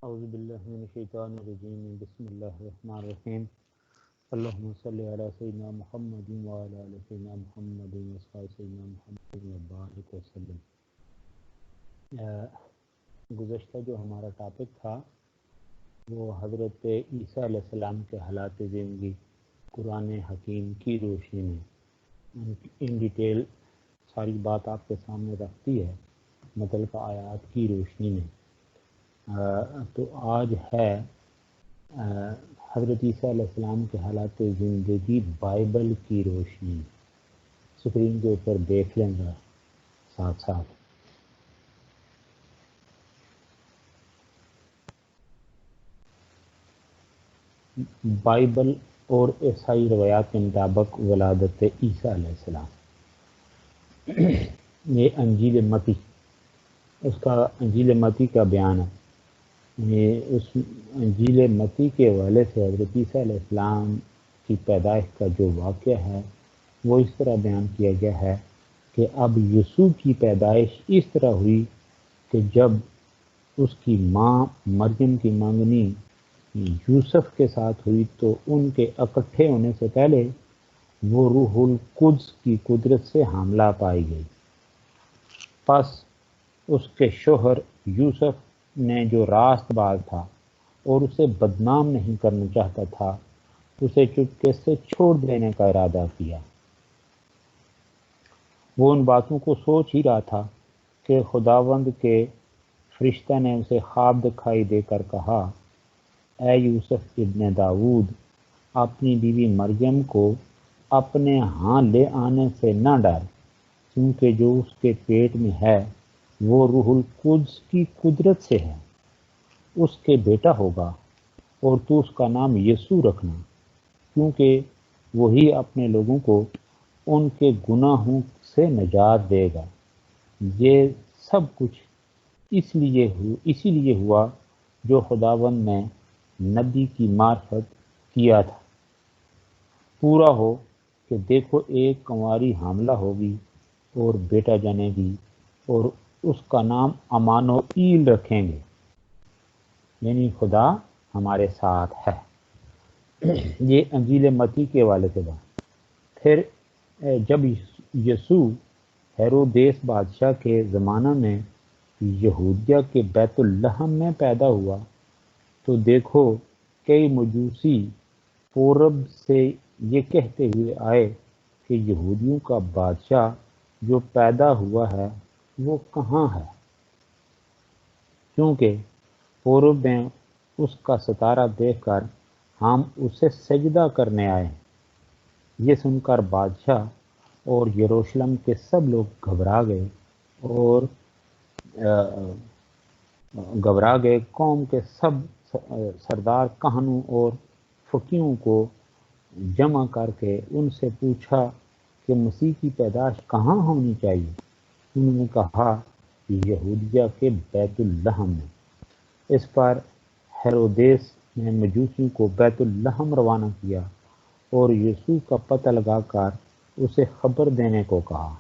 اعوذ باللہ من الشیطان الرجیم بسم اللہ الرحمن الرحیم اللہم صلی علی سیدنا محمد وعلی آل سیدنا محمد وصحبہ سیدنا محمد وبارک وسلم۔ گزشتہ جو ہمارا ٹاپک تھا وہ حضرت عیسیٰ علیہ السلام کے حالات زندگی قرآن حکیم کی روشنی میں ان ڈیٹیل ساری بات آپ کے سامنے رکھتی ہے، مطلب آیات کی روشنی میں۔ تو آج ہے حضرت عیسیٰ علیہ السلام کے حالات زندگی بائبل کی روشنی۔ اسکرین کے اوپر دیکھ لیں گا ساتھ ساتھ۔ بائبل اور عیسائی روایات کے مطابق ولادت عیسیٰ علیہ السلام، یہ انجیل متی، اس کا انجیل متی کا بیان ہے۔ اس انجیل متی کے حوالے سے حضرت عیسیٰ علیہ السلام کی پیدائش کا جو واقعہ ہے وہ اس طرح بیان کیا گیا ہے کہ اب یسوع کی پیدائش اس طرح ہوئی کہ جب اس کی ماں مریم کی منگنی یوسف کے ساتھ ہوئی تو ان کے اکٹھے ہونے سے پہلے وہ روح القدس کی قدرت سے حاملہ پائی گئی۔ پس اس کے شوہر یوسف نے جو راست باز تھا اور اسے بدنام نہیں کرنا چاہتا تھا، اسے چپکے سے چھوڑ دینے کا ارادہ کیا۔ وہ ان باتوں کو سوچ ہی رہا تھا کہ خداوند کے فرشتہ نے اسے خواب دکھائی دے کر کہا، اے یوسف ابن داؤد، اپنی بیوی مریم کو اپنے ہاں لے آنے سے نہ ڈر، کیونکہ جو اس کے پیٹ میں ہے وہ روح القدس کی قدرت سے ہے۔ اس کے بیٹا ہوگا اور تو اس کا نام یسوع رکھنا، کیونکہ وہی اپنے لوگوں کو ان کے گناہوں سے نجات دے گا۔ یہ سب کچھ اسی لیے ہوا جو خداوند نے نبی کی معرفت کیا تھا، پورا ہو کہ دیکھو ایک کنواری حاملہ ہوگی اور بیٹا جنے گی اور اس کا نام امانوئیل رکھیں گے، یعنی خدا ہمارے ساتھ ہے۔ یہ انجیل متی کے حوالے سے بات۔ پھر جب یسوع ہیرودیس بادشاہ کے زمانہ میں یہودیہ کے بیت لحم میں پیدا ہوا تو دیکھو کئی مجوسی پورب سے یہ کہتے ہوئے آئے کہ یہودیوں کا بادشاہ جو پیدا ہوا ہے وہ کہاں ہے، کیونکہ پورب میں اس کا ستارہ دیکھ کر ہم اسے سجدہ کرنے آئے ہیں۔ یہ سن کر بادشاہ اور یروشلم کے سب لوگ گھبرا گئے۔ قوم کے سب سردار کہنوں اور فقیہوں کو جمع کر کے ان سے پوچھا کہ مسیح کی پیدائش کہاں ہونی چاہیے۔ انہوں نے کہا یہودیہ کے بیت لحم میں۔ اس پر ہیرودیس نے مجوسیوں کو بیت لحم روانہ کیا اور یسوع کا پتہ لگا کر اسے خبر دینے کو کہا،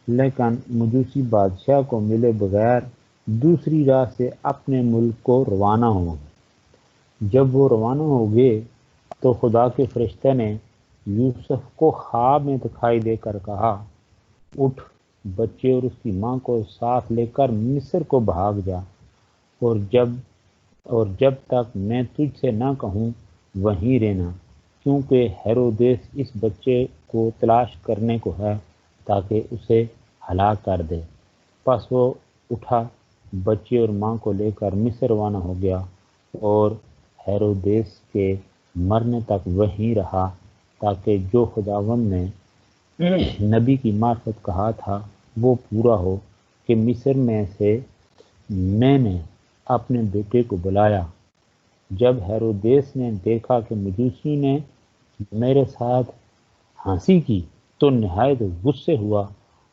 لیکن مجوسی بادشاہ کو ملے بغیر دوسری راہ سے اپنے ملک کو روانہ ہو گئے۔ جب وہ روانہ ہو گئے تو خدا کے فرشتے نے یوسف کو خواب میں دکھائی دے کر کہا، اٹھ، بچے اور اس کی ماں کو ساتھ لے کر مصر کو بھاگ جا، اور جب تک میں تجھ سے نہ کہوں وہیں رہنا، کیونکہ ہیرودیس اس بچے کو تلاش کرنے کو ہے تاکہ اسے ہلاک کر دے۔ پس وہ اٹھا، بچے اور ماں کو لے کر مصر روانہ ہو گیا اور ہیرودیس کے مرنے تک وہیں رہا، تاکہ جو خداوند نے نبی کی معرفت کہا تھا وہ پورا ہو کہ مصر میں سے میں نے اپنے بیٹے کو بلایا۔ جب ہیرودیس نے دیکھا کہ مجوسی نے میرے ساتھ ہنسی کی تو نہایت غصے ہوا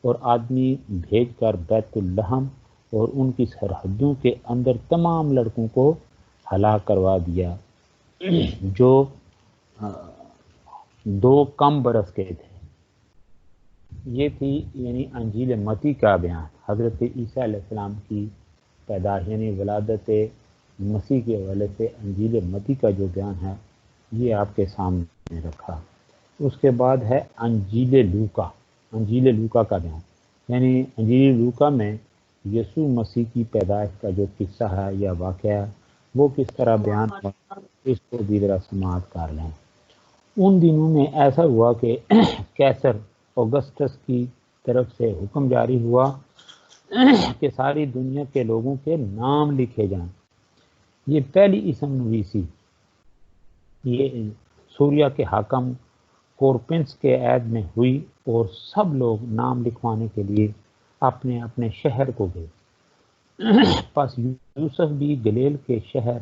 اور آدمی بھیج کر بیت لحم اور ان کی سرحدوں کے اندر تمام لڑکوں کو ہلاک کروا دیا جو 2 کم برس کے تھے۔ یہ تھی یعنی انجیل متی کا بیان، حضرت عیسیٰ علیہ السلام کی پیدائش یعنی ولادت مسیح کے حوالے سے انجیل متی کا جو بیان ہے یہ آپ کے سامنے رکھا۔ اس کے بعد ہے انجیل لوکا، انجیل لوکا کا بیان، یعنی انجیل لوکا میں یسوع مسیح کی پیدائش کا جو قصہ ہے یا واقعہ ہے وہ کس طرح بیان ہوا، اس کو بھی ذرا سماعت کر لیں۔ ان دنوں میں ایسا ہوا کہ کیسر اوگسٹس کی طرف سے حکم جاری ہوا کہ ساری دنیا کے لوگوں کے نام لکھے جائیں۔ یہ پہلی اسم نویسی یہ سوریا کے حاکم کورپنس کے عہد میں ہوئی اور سب لوگ نام لکھوانے کے لیے اپنے اپنے شہر کو گئے۔ پس یوسف بھی گلیل کے شہر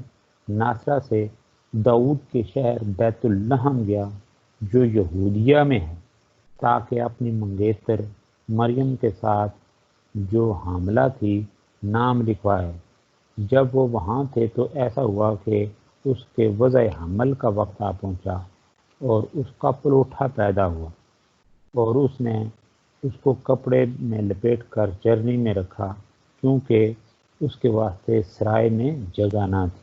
ناصرہ سے داؤد کے شہر بیت الحم گیا جو یہودیہ میں ہے، تاکہ اپنی منگیتر مریم کے ساتھ جو حاملہ تھی نام لکھوائے۔ جب وہ وہاں تھے تو ایسا ہوا کہ اس کے وضع حمل کا وقت آ پہنچا اور اس کا پلوٹھا پیدا ہوا، اور اس نے اس کو کپڑے میں لپیٹ کر چرنی میں رکھا، کیونکہ اس کے واسطے سرائے میں جگہ نہ تھی۔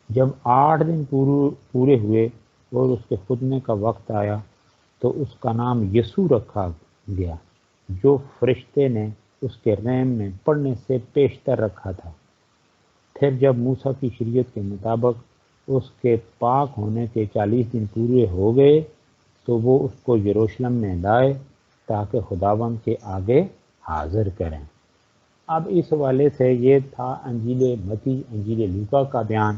جب 8 دن پورے ہوئے اور اس کے خدمے کا وقت آیا تو اس کا نام یسوع رکھا گیا، جو فرشتے نے اس کے رحم میں پڑھنے سے پیشتر رکھا تھا۔ پھر جب موسیٰ کی شریعت کے مطابق اس کے پاک ہونے کے 40 دن پورے ہو گئے تو وہ اس کو یروشلم میں لائے تاکہ خداوند کے آگے حاضر کریں۔ اب اس حوالے سے یہ تھا انجیل متی، انجیل لوکا کا بیان۔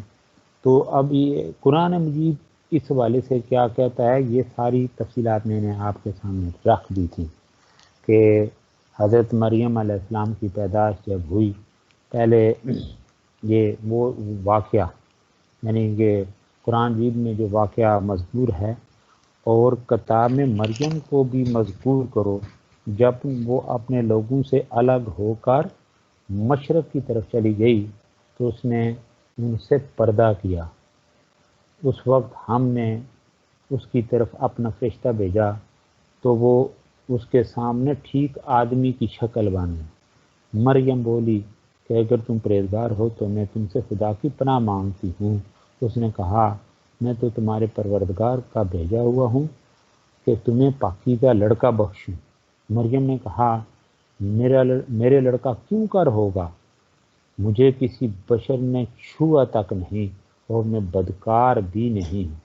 تو اب یہ قرآن مجید اس حوالے سے کیا کہتا ہے، یہ ساری تفصیلات میں نے آپ کے سامنے رکھ دی تھی کہ حضرت مریم علیہ السلام کی پیدائش جب ہوئی، پہلے یہ وہ واقعہ یعنی کہ قرآن مجید میں جو واقعہ مذکور ہے، اور کتاب میں مریم کو بھی مذکور کرو جب وہ اپنے لوگوں سے الگ ہو کر مشرق کی طرف چلی گئی تو اس نے ان سے پردہ کیا۔ اس وقت ہم نے اس کی طرف اپنا فرشتہ بھیجا تو وہ اس کے سامنے ٹھیک آدمی کی شکل بن گئی۔ مریم بولی کہ اگر تم پرہیزگار ہو تو میں تم سے خدا کی پناہ مانگتی ہوں۔ اس نے کہا میں تو تمہارے پروردگار کا بھیجا ہوا ہوں کہ تمہیں پاکیزہ لڑکا بخشوں۔ مریم نے کہا میرے لڑکا کیوں کر ہوگا، مجھے کسی بشر نے چھوا تک نہیں اور میں بدکار بھی نہیں ہوں۔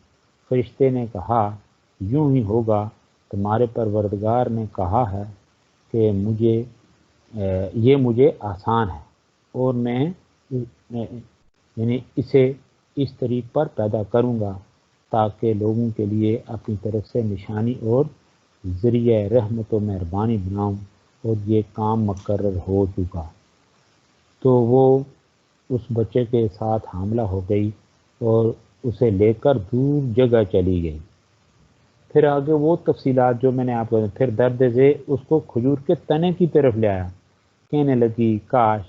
فرشتے نے کہا یوں ہی ہوگا، تمہارے پروردگار نے کہا ہے کہ یہ مجھے آسان ہے اور میں یعنی اسے اس طریق پر پیدا کروں گا تاکہ لوگوں کے لیے اپنی طرف سے نشانی اور ذریعہ رحمت و مہربانی بناؤں، اور یہ کام مقرر ہو چکا۔ تو وہ اس بچے کے ساتھ حاملہ ہو گئی اور اسے لے کر دور جگہ چلی گئی۔ پھر آگے وہ تفصیلات جو میں نے آپ کو، پھر درد ذیل اس کو کھجور کے تنے کی طرف لے آیا، کہنے لگی کاش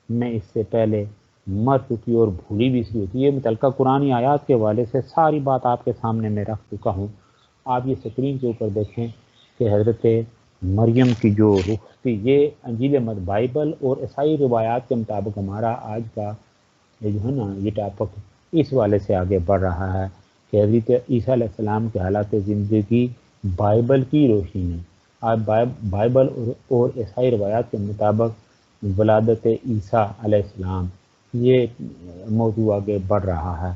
میں اس سے پہلے مر چکی اور بھولی بھی سی ہوتی۔ یہ متعلقہ قرآنی آیات کے حوالے سے ساری بات آپ کے سامنے میں رکھ چکا ہوں۔ آپ یہ سکرین کے اوپر دیکھیں کہ حضرت مریم کی جو رخصتی، یہ انجیل بائبل اور عیسائی روایات کے مطابق ہمارا آج کا یہ جو ہے نا یہ ٹاپک اس والے سے آگے بڑھ رہا ہے کہ حضرت عیسیٰ علیہ السلام کے حالات زندگی بائبل کی روشنی میں آج بائبل اور عیسائی روایات کے مطابق ولادت عیسیٰ علیہ السلام یہ موضوع آگے بڑھ رہا ہے۔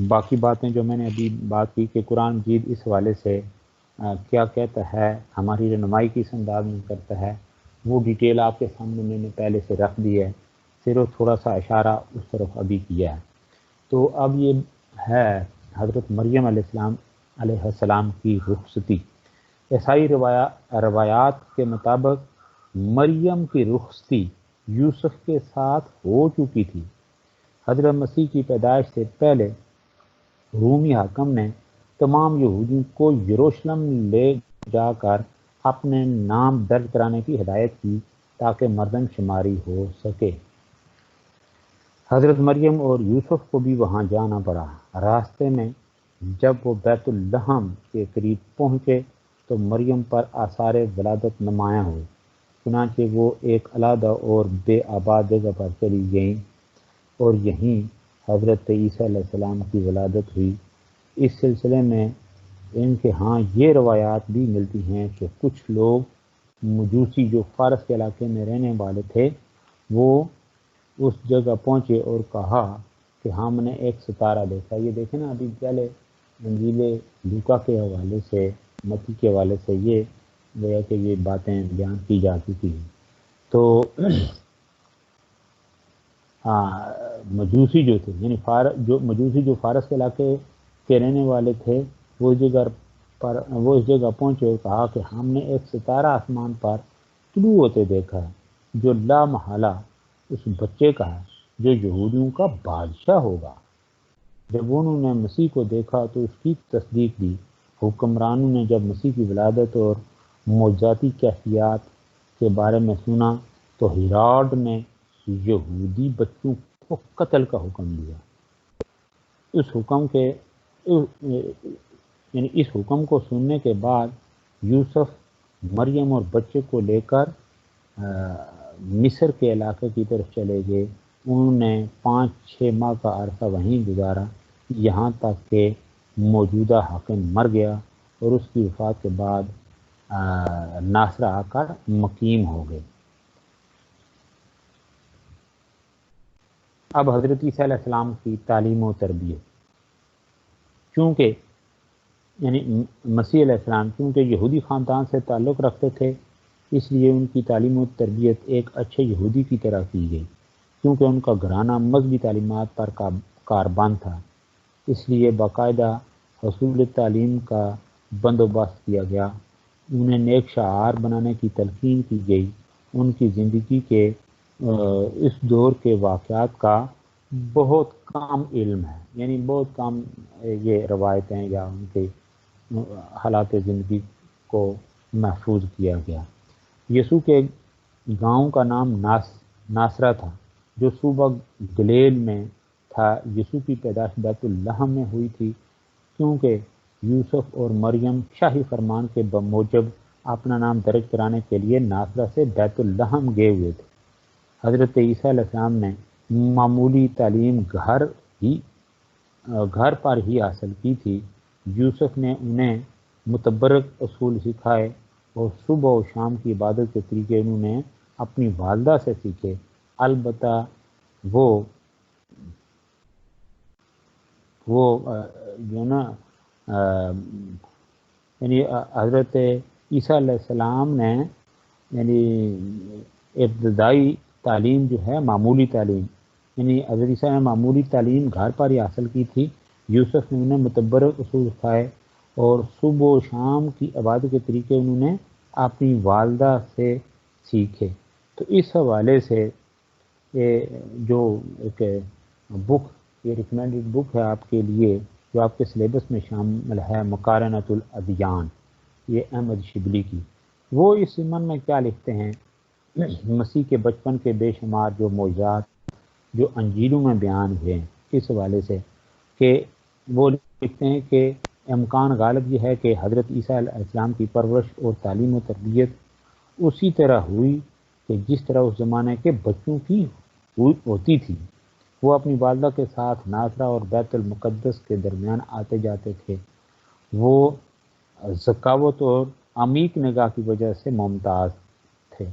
باقی باتیں جو میں نے ابھی بات کی کہ قرآن مجید اس حوالے سے کیا کہتا ہے، ہماری رہنمائی کس انداز میں کرتا ہے، وہ ڈیٹیل آپ کے سامنے میں نے پہلے سے رکھ دی ہے، صرف تھوڑا سا اشارہ اس طرف ابھی کیا ہے۔ تو اب یہ ہے حضرت مریم علیہ السلام کی رخصتی۔ عیسائی روایات کے مطابق مریم کی رخصتی یوسف کے ساتھ ہو چکی تھی۔ حضرت مسیح کی پیدائش سے پہلے رومی حاکم نے تمام یہودیوں کو یروشلم لے جا کر اپنے نام درج کرانے کی ہدایت کی تاکہ مردم شماری ہو سکے۔ حضرت مریم اور یوسف کو بھی وہاں جانا پڑا۔ راستے میں جب وہ بیت الحم کے قریب پہنچے تو مریم پر آثار ولادت نمایاں ہوئے، چنانچہ وہ ایک علیحدہ اور بے آباد جگہ پر چلی گئیں اور یہیں حضرت عیسیٰ علیہ السلام کی ولادت ہوئی۔ اس سلسلے میں ان کے ہاں یہ روایات بھی ملتی ہیں کہ کچھ لوگ مجوسی جو فارس کے علاقے میں رہنے والے تھے وہ اس جگہ پہنچے اور کہا کہ ہم نے ایک ستارہ دیکھا۔ یہ دیکھیں نا، ابھی پہلے انجیل لوکا کے حوالے سے، متی کے حوالے سے یہ گویا کہ یہ باتیں بیان کی جا چکی ہیں۔ تو مجوسی جو تھے، یعنی مجوسی جو فارس کے علاقے کے رہنے والے تھے، وہ اس جگہ پہنچے اور کہا کہ ہم نے ایک ستارہ آسمان پر طلوع ہوتے دیکھا ہے جو لا محالہ اس بچے کا ہے جو یہودیوں کا بادشاہ ہوگا۔ جب انہوں نے مسیح کو دیکھا تو اس کی تصدیق دی۔ حکمرانوں نے جب مسیح کی ولادت اور معجزاتی کیفیات کے بارے میں سنا تو ہیراڈ نے یہودی بچوں کو قتل کا حکم دیا۔ اس حکم کو سننے کے بعد یوسف مریم اور بچے کو لے کر مصر کے علاقے کی طرف چلے گئے۔ انہوں نے 5-6 ماہ کا عرصہ وہیں گزارا، یہاں تک کہ موجودہ حاکم مر گیا اور اس کی وفات کے بعد ناصرہ آ کر مقیم ہو گئے۔ اب حضرت عیسیٰ علیہ السلام کی تعلیم و تربیت، چونکہ یعنی مسیح علیہ السلام چونکہ یہودی خاندان سے تعلق رکھتے تھے، اس لیے ان کی تعلیم و تربیت ایک اچھے یہودی کی طرح کی گئی، کیونکہ ان کا گھرانہ مذہبی تعلیمات پر کاربند تھا۔ اس لیے باقاعدہ حصول تعلیم کا بندوبست کیا گیا، انہیں نیک شعار بنانے کی تلقین کی گئی۔ ان کی زندگی کے اس دور کے واقعات کا بہت کم علم ہے، یعنی بہت کم یہ روایتیں یا ان کے حالات زندگی کو محفوظ کیا گیا۔ یسوع کے گاؤں کا نام ناصرہ تھا جو صوبہ گلیل میں تھا۔ یسوع کی پیدائش بیت لحم میں ہوئی تھی، کیونکہ یوسف اور مریم شاہی فرمان کے بموجب اپنا نام درج کرانے کے لیے ناصرہ سے بیت لحم گئے ہوئے تھے۔ حضرت عیسیٰ علیہ السلام نے معمولی تعلیم گھر پر ہی حاصل کی تھی۔ یوسف نے انہیں متبرک اصول سکھائے اور صبح و شام کی عبادت کے طریقے انہوں نے اپنی والدہ سے سیکھے۔ البتہ وہ جو نا یعنی حضرت عیسیٰ علیہ السلام نے یعنی ابتدائی تعلیم جو ہے معمولی تعلیم، یعنی حضرت عیسیٰ نے معمولی تعلیم گھر پر ہی حاصل کی تھی۔ یوسف نے انہیں متبرک اصول سکھائے اور صبح و شام کی عبادت کے طریقے انہوں نے اپنی والدہ سے سیکھے۔ تو اس حوالے سے یہ جو ایک بک، یہ ریکمینڈڈ بک ہے آپ کے لیے جو آپ کے سلیبس میں شامل ہے، مقارنۃ الادیان، یہ احمد شبلی کی۔ وہ اس ضمن میں کیا لکھتے ہیں، مسیح کے بچپن کے بے شمار جو معجزات جو انجیلوں میں بیان ہوئے ہیں، اس حوالے سے کہ وہ لکھتے ہیں کہ امکان غالب یہ ہے کہ حضرت عیسیٰ علیہ السلام کی پرورش اور تعلیم و تربیت اسی طرح ہوئی کہ جس طرح اس زمانے کے بچوں کی ہوتی تھی۔ وہ اپنی والدہ کے ساتھ ناصرہ اور بیت المقدس کے درمیان آتے جاتے تھے۔ وہ ذکاوت اور عمیق نگاہ کی وجہ سے ممتاز تھے،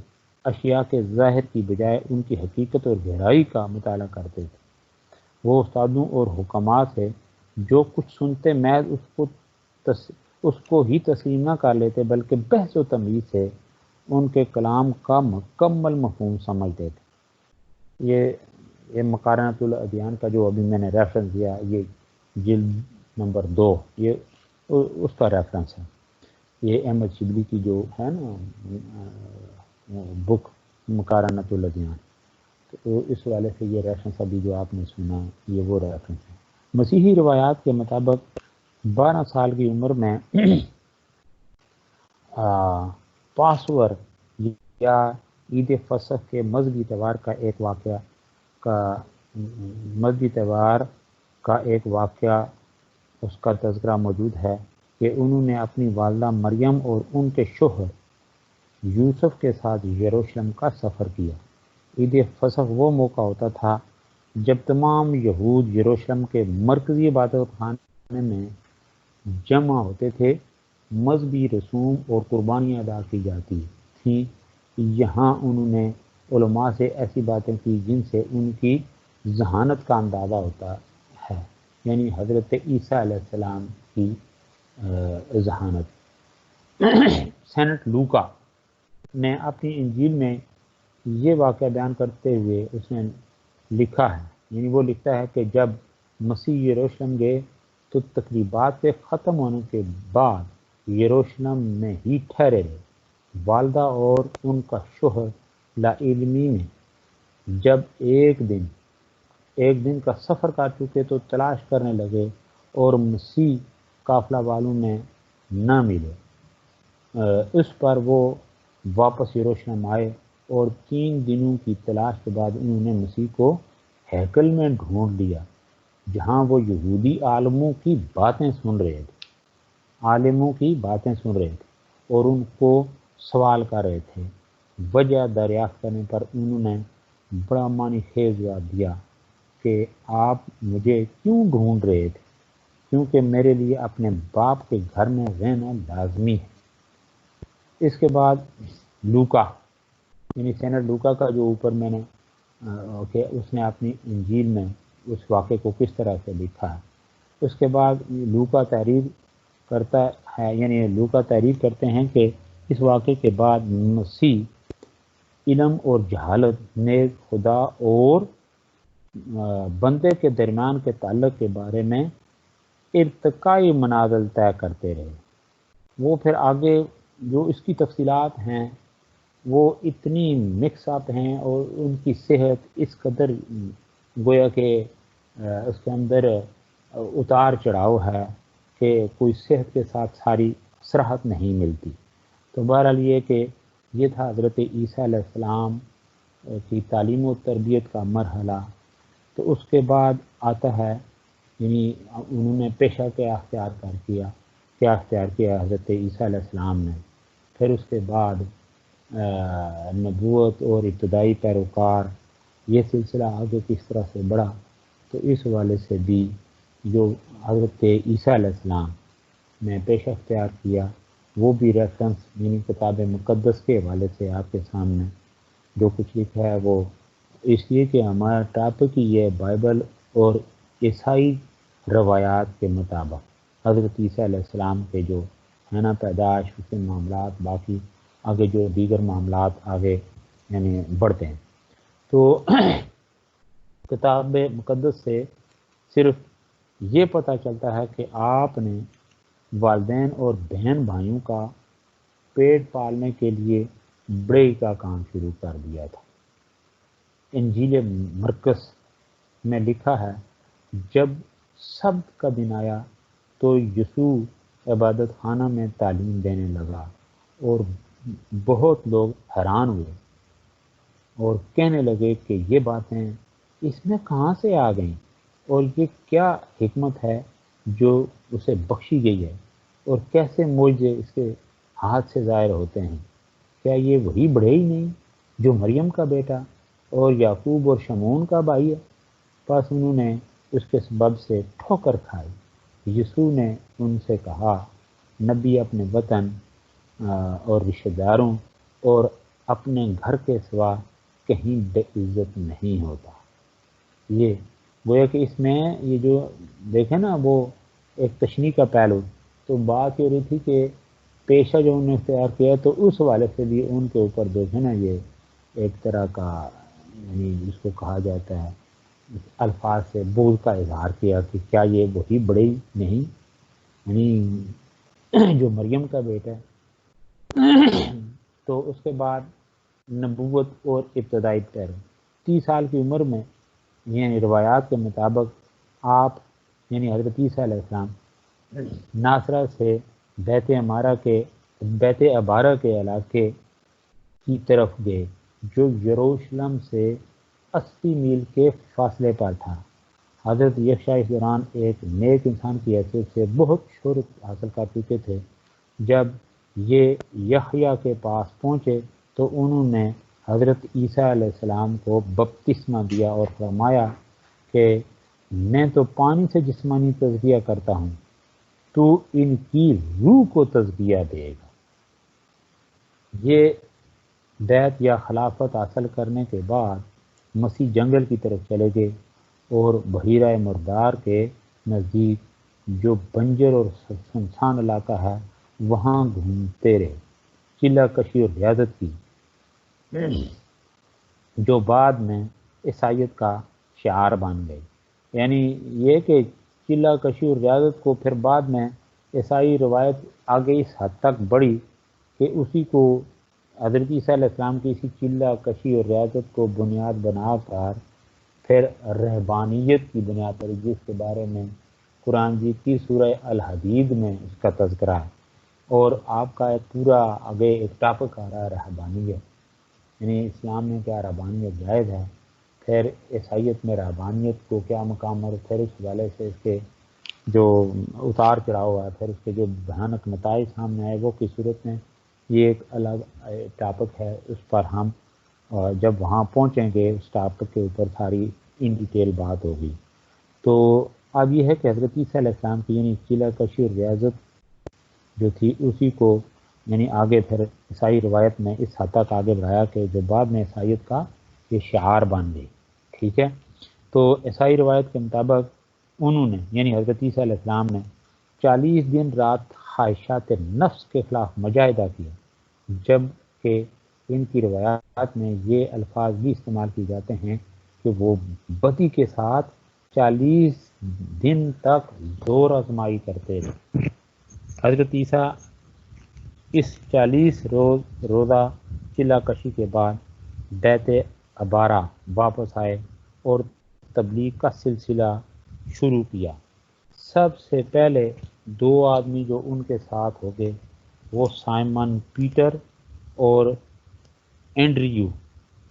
اشیاء کے ظاہر کی بجائے ان کی حقیقت اور گہرائی کا مطالعہ کرتے تھے۔ وہ استادوں اور حکماء سے جو کچھ سنتے محض اس کو ہی تسلیم نہ کر لیتے، بلکہ بحث و تمیز سے ان کے کلام کا مکمل مفہوم سمجھتے تھے۔ یہ مقارنۃ الادیان کا جو ابھی میں نے ریفرنس دیا، یہ جلد نمبر 2، یہ اس کا ریفرنس ہے۔ یہ احمد شبلی کی جو ہے نا بک مقارنۃ الادیان، تو اس حوالے سے یہ ریفرنس ابھی جو آپ نے سنا یہ وہ ریفرنس ہے۔ مسیحی روایات کے مطابق 12 سال کی عمر میں پاسور یا عید فصح کے مذہبی تہوار کا ایک واقعہ اس کا تذکرہ موجود ہے کہ انہوں نے اپنی والدہ مریم اور ان کے شوہر یوسف کے ساتھ یروشلم کا سفر کیا۔ عید فصح وہ موقع ہوتا تھا جب تمام یہود یروشلم کے مرکزی عبادت خانے میں جمع ہوتے تھے، مذہبی رسوم اور قربانیاں ادا کی جاتی تھیں۔ یہاں انہوں نے علماء سے ایسی باتیں کی جن سے ان کی ذہانت کا اندازہ ہوتا ہے، یعنی حضرت عیسیٰ علیہ السلام کی ذہانت۔ سینٹ لوکا نے اپنی انجیل میں یہ واقعہ بیان کرتے ہوئے اس نے لکھا ہے، یعنی وہ لکھتا ہے کہ جب مسیح یروشلم گئے تو تقریبات کے ختم ہونے کے بعد یروشلم میں ہی ٹھہرے رہے۔ والدہ اور ان کا شوہر لا علمی میں جب ایک دن کا سفر کر چکے تو تلاش کرنے لگے اور مسیح قافلہ والوں میں نہ ملے۔ اس پر وہ واپس یروشلم آئے اور 3 دنوں کی تلاش کے بعد انہوں نے مسیح کو ہیکل میں ڈھونڈ لیا، جہاں وہ یہودی عالموں کی باتیں سن رہے تھے اور ان کو سوال کر رہے تھے۔ وجہ دریافت کرنے پر انہوں نے بڑا معنی خیز جواب دیا کہ آپ مجھے کیوں ڈھونڈ رہے تھے، کیونکہ میرے لیے اپنے باپ کے گھر میں رہنا لازمی ہے۔ اس کے بعد لوکا یعنی سینٹ لوکا کا جو اوپر میں نے کہ اس نے اپنی انجیل میں اس واقعے کو کس طرح سے لکھا ہے، اس کے بعد لوکا تحریر کرتا ہے، یعنی لوکا تحریر کرتے ہیں کہ اس واقعے کے بعد مسیح علم اور جہالت، نیک خدا اور بندے کے درمیان کے تعلق کے بارے میں ارتقائی منازل طے کرتے رہے۔ وہ پھر آگے جو اس کی تفصیلات ہیں وہ اتنی مکس اپ ہیں اور ان کی صحت اس قدر گویا کہ اس کے اندر اتار چڑھاؤ ہے کہ کوئی صحت کے ساتھ ساری صراحت نہیں ملتی۔ تو بہرحال یہ کہ یہ تھا حضرت عیسیٰ علیہ السلام کی تعلیم و تربیت کا مرحلہ۔ تو اس کے بعد آتا ہے یعنی انہوں نے پیشہ کیا اختیار کیا حضرت عیسیٰ علیہ السلام نے، پھر اس کے بعد نبوت اور ابتدائی پیروکار، یہ سلسلہ آگے کس طرح سے بڑھا، تو اس حوالے سے بھی جو حضرت عیسیٰ علیہ السلام نے پیشہ اختیار کیا وہ بھی ریفرنس یعنی کتاب مقدس کے حوالے سے آپ کے سامنے جو کچھ لکھا ہے وہ اس لیے کہ ہمارا ٹاپک ہی یہ بائبل اور عیسائی روایات کے مطابق حضرت عیسیٰ علیہ السلام کے جو ہے نا پیدائش، اس کے معاملات، باقی آگے جو دیگر معاملات آگے یعنی بڑھتے ہیں۔ تو کتاب مقدس سے صرف یہ پتہ چلتا ہے کہ آپ نے والدین اور بہن بھائیوں کا پیٹ پالنے کے لیے بڑائی کا کام شروع کر دیا تھا۔ انجیل مرکز میں لکھا ہے، جب سبت کا دن آیا تو یسوع عبادت خانہ میں تعلیم دینے لگا اور بہت لوگ حیران ہوئے اور کہنے لگے کہ یہ باتیں اس میں کہاں سے آ گئیں اور یہ کیا حکمت ہے جو اسے بخشی گئی ہے اور کیسے معجزے اس کے ہاتھ سے ظاہر ہوتے ہیں۔ کیا یہ وہی بڑھے ہی نہیں جو مریم کا بیٹا اور یعقوب اور شمعون کا بھائی ہے؟ پس انہوں نے اس کے سبب سے ٹھوکر کھائی۔ یسوع نے ان سے کہا، نبی اپنے وطن اور رشتہ داروں اور اپنے گھر کے سوا کہیں بے عزت نہیں ہوتا۔ یہ گویا کہ اس میں یہ جو دیکھیں نا وہ ایک تشریح کا پہلو، تو بات یہ ہو رہی تھی کہ پیشہ جو انہوں نے اختیار کیا تو اس حوالے سے بھی ان کے اوپر دیکھیں نا یہ ایک طرح کا یعنی جس کو کہا جاتا ہے الفاظ سے بغض کا اظہار کیا کہ کیا یہ وہی بڑے نہیں یعنی جو مریم کا بیٹا ہے۔ تو اس کے بعد نبوت اور ابتدائی پیرو 30 سال کی عمر میں یعنی روایات کے مطابق آپ یعنی حضرت عیسیٰ علیہ السلام ناصرہ سے بیت عبارہ کے علاقے کی طرف گئے جو یروشلم سے 80 میل کے فاصلے پر تھا۔ حضرت یشع اس دوران ایک نیک انسان کی حیثیت سے بہت شہرت حاصل کر چکے تھے۔ جب یہ یحییٰ کے پاس پہنچے تو انہوں نے حضرت عیسیٰ علیہ السلام کو بپتسمہ دیا اور فرمایا کہ میں تو پانی سے جسمانی تزکیہ کرتا ہوں، تو ان کی روح کو تزکیہ دے گا۔ یہ بیعت یا خلافت حاصل کرنے کے بعد مسیح جنگل کی طرف چلے گئے اور بحیرہ مردار کے نزدیک جو بنجر اور سنسان علاقہ ہے وہاں گھومتے رہے، چلہ کشی اور ریاضت کی، جو بعد میں عیسائیت کا شعار بن گئی۔ یعنی یہ کہ چلہ کشی اور ریاضت کو پھر بعد میں عیسائی روایت آگے اس حد تک بڑھی کہ اسی کو حضرت عیسیٰ علیہ السلام کی اسی چلہ کشی اور ریاضت کو بنیاد بنا کر پھر رہبانیت کی بنیاد پر، جس کے بارے میں قرآن مجید کی سورہ الحدید میں اس کا تذکرہ ہے، اور آپ کا ایک پورا آگے ایک ٹاپک آ رہا ہے رہبانیت، یعنی اسلام میں کیا رہبانیت جائز ہے، پھر عیسائیت میں رہبانیت کو کیا مقام، اور پھر اس حوالے سے اس کے جو اتار چڑھاؤ ہے، پھر اس کے جو بھیانک نتائج سامنے آئے وہ کی صورت میں یہ ایک الگ ٹاپک ہے، اس پر ہم جب وہاں پہنچیں گے اس ٹاپک کے اوپر ساری ان ڈیٹیل بات ہوگی۔ تو اب یہ ہے کہ حضرت عیسیٰ علیہ السلام کی یعنی چلہ کشی اور ریاضت جو تھی اسی کو یعنی آگے پھر عیسائی روایت میں اس حد تک آگے بڑھایا کہ جو بعد میں عیسائیت کا یہ شعار بن گئی، ٹھیک ہے۔ تو عیسائی روایت کے مطابق انہوں نے یعنی حضرت عیسیٰ علیہ السلام نے 40 دن رات خواہشات نفس کے خلاف مجاہدہ کیا، جب کہ ان کی روایات میں یہ الفاظ بھی استعمال کیے جاتے ہیں کہ وہ بدی کے ساتھ 40 دن تک زور آزمائی کرتے رہے۔ حضرت عیسیٰ اس 40 روزہ چلہ کشی کے بعد بیت عبارہ واپس آئے اور تبلیغ کا سلسلہ شروع کیا۔ سب سے پہلے 2 آدمی جو ان کے ساتھ ہو گئے وہ سائمن پیٹر اور اینڈریو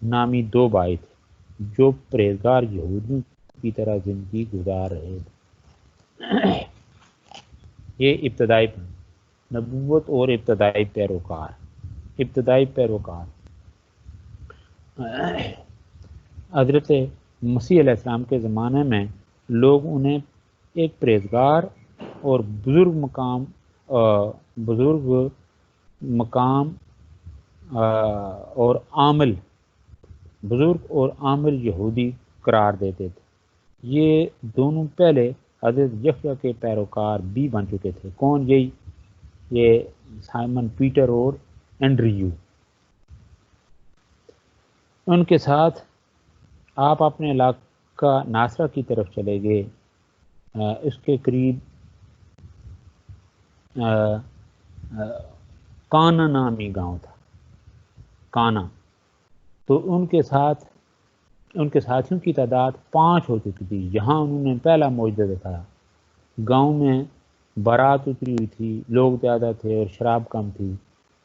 نامی 2 بھائی تھے جو پرہیزگار یہودیوں کی طرح زندگی گزار رہے تھے۔ یہ ابتدائی نبوت اور ابتدائی پیروکار حضرت مسیح علیہ السلام کے زمانے میں لوگ انہیں ایک پرہیزگار اور بزرگ اور عامل یہودی قرار دیتے تھے۔ یہ دونوں پہلے حضرت یحییٰ کے پیروکار بھی بن چکے تھے۔ کون؟ یہ سائمن پیٹر اور اینڈریو۔ ان کے ساتھ آپ اپنے علاقہ ناصرہ کی طرف چلے گئے، اس کے قریب کانا نامی گاؤں تھا، کانا۔ تو ان کے ساتھیوں کی تعداد 5 ہو چکی تھی۔ یہاں انہوں نے پہلا معجزہ دکھایا۔ گاؤں میں بارات اتری ہوئی تھی، لوگ زیادہ تھے اور شراب کم تھی۔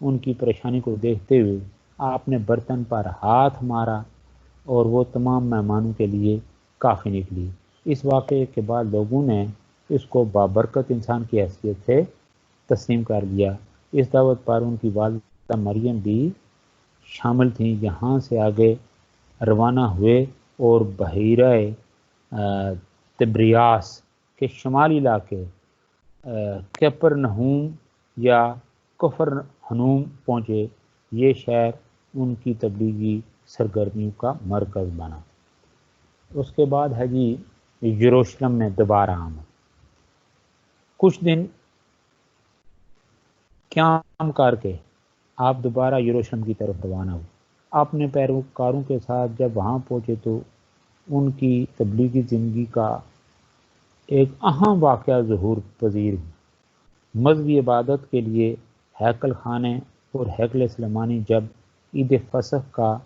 ان کی پریشانی کو دیکھتے ہوئے آپ نے برتن پر ہاتھ مارا اور وہ تمام مہمانوں کے لیے کافی نکلی۔ اس واقعے کے بعد لوگوں نے اس کو بابرکت انسان کی حیثیت سے تسلیم کر لیا۔ اس دعوت پر ان کی والدہ مریم بھی شامل تھیں۔ یہاں سے آگے روانہ ہوئے اور بحیرہ تبریاس کے شمالی علاقے کپرنہوم یا کفرنہوم پہنچے۔ یہ شہر ان کی تبلیغی سرگرمیوں کا مرکز بنا۔ اس کے بعد ہے جی یروشلم میں دوبارہ آمد۔ کچھ دن قیام کر کے آپ دوبارہ یروشلم کی طرف روانہ ہوئے۔ اپنے پیروکاروں کے ساتھ جب وہاں پہنچے تو ان کی تبلیغی زندگی کا ایک اہم واقعہ ظہور پذیر ہوا۔ مذہبی عبادت کے لیے ہیکل خانے اور ہیکل سلیمانی جب عید فصح کا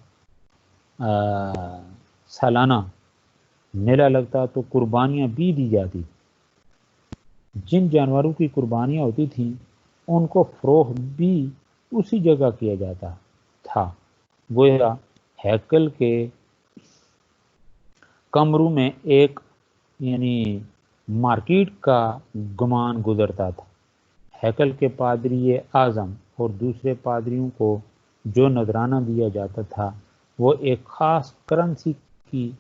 سالانہ میلہ لگتا تو قربانیاں بھی دی جاتی۔ جن جانوروں کی قربانیاں ہوتی تھیں ان کو فروخت بھی اسی جگہ کیا جاتا تھا۔ گویا ہیکل کے کمروں میں ایک یعنی مارکیٹ کا گمان گزرتا تھا۔ ہیکل کے پادری اعظم اور دوسرے پادریوں کو جو نذرانہ دیا جاتا تھا وہ ایک خاص کرنسی کی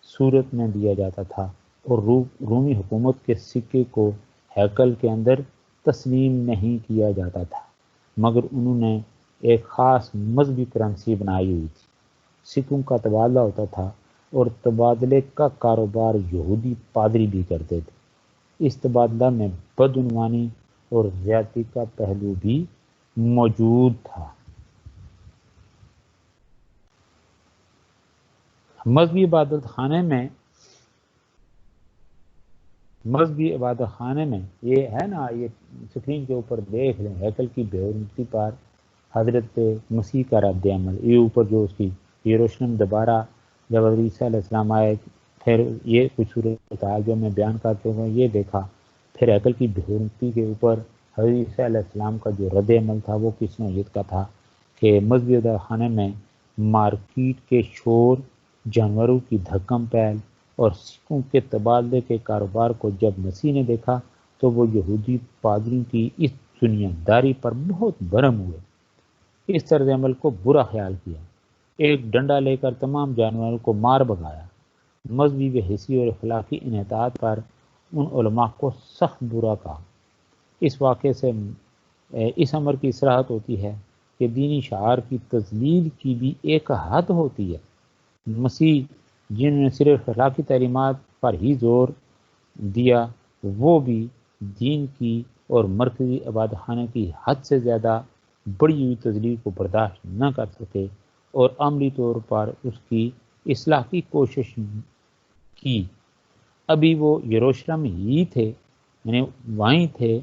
صورت میں دیا جاتا تھا اور رومی حکومت کے سکے کو ہیکل کے اندر تسلیم نہیں کیا جاتا تھا، مگر انہوں نے ایک خاص مذہبی کرنسی بنائی ہوئی تھی۔ سکوں کا تبادلہ ہوتا تھا اور تبادلے کا کاروبار یہودی پادری بھی کرتے تھے۔ اس تبادلہ میں بدعنوانی اور زیادتی کا پہلو بھی موجود تھا۔ مذہبی عبادت خانے میں یہ ہے نا، یہ سکرین کے اوپر دیکھ لیں، ہیکل کی بے حرمتی پر حضرت مسیح کا رد عمل، یہ اوپر جو اس کی یروشلم دوبارہ جب حضرت عیسیٰ علیہ السلام آئے، پھر یہ کچھ صورتحال جو میں بیان کر چکا ہوں یہ دیکھا، پھر ہیکل کی بے حرمتی کے اوپر حضرت عیسیٰ علیہ السلام کا جو رد عمل تھا وہ کس نوعیت کا تھا کہ مذہبی عبادت خانے میں مارکیٹ کے شور، جانوروں کی دھکم پہل اور سکوں کے تبادلے کے کاروبار کو جب مسیح نے دیکھا تو وہ یہودی پادریوں کی اس دنیا داری پر بہت برہم ہوئے۔ اس طرز عمل کو برا خیال کیا، ایک ڈنڈا لے کر تمام جانوروں کو مار بھگایا۔ مذہبی بے حسی اور اخلاقی انحطاط پر ان علماء کو سخت برا کہا۔ اس واقعے سے اس امر کی اصلاحات ہوتی ہے کہ دینی شعار کی تذلیل کی بھی ایک حد ہوتی ہے۔ مسیح جنہوں نے صرف اخلاقی تعلیمات پر ہی زور دیا، وہ بھی دین کی اور مرکزی عبادت خانے کی حد سے زیادہ بڑی ہوئی تذلیل کو برداشت نہ کر سکے اور عملی طور پر اس کی اصلاح کی کوشش کی۔ ابھی وہ یروشلم ہی تھے، یعنی وہیں تھے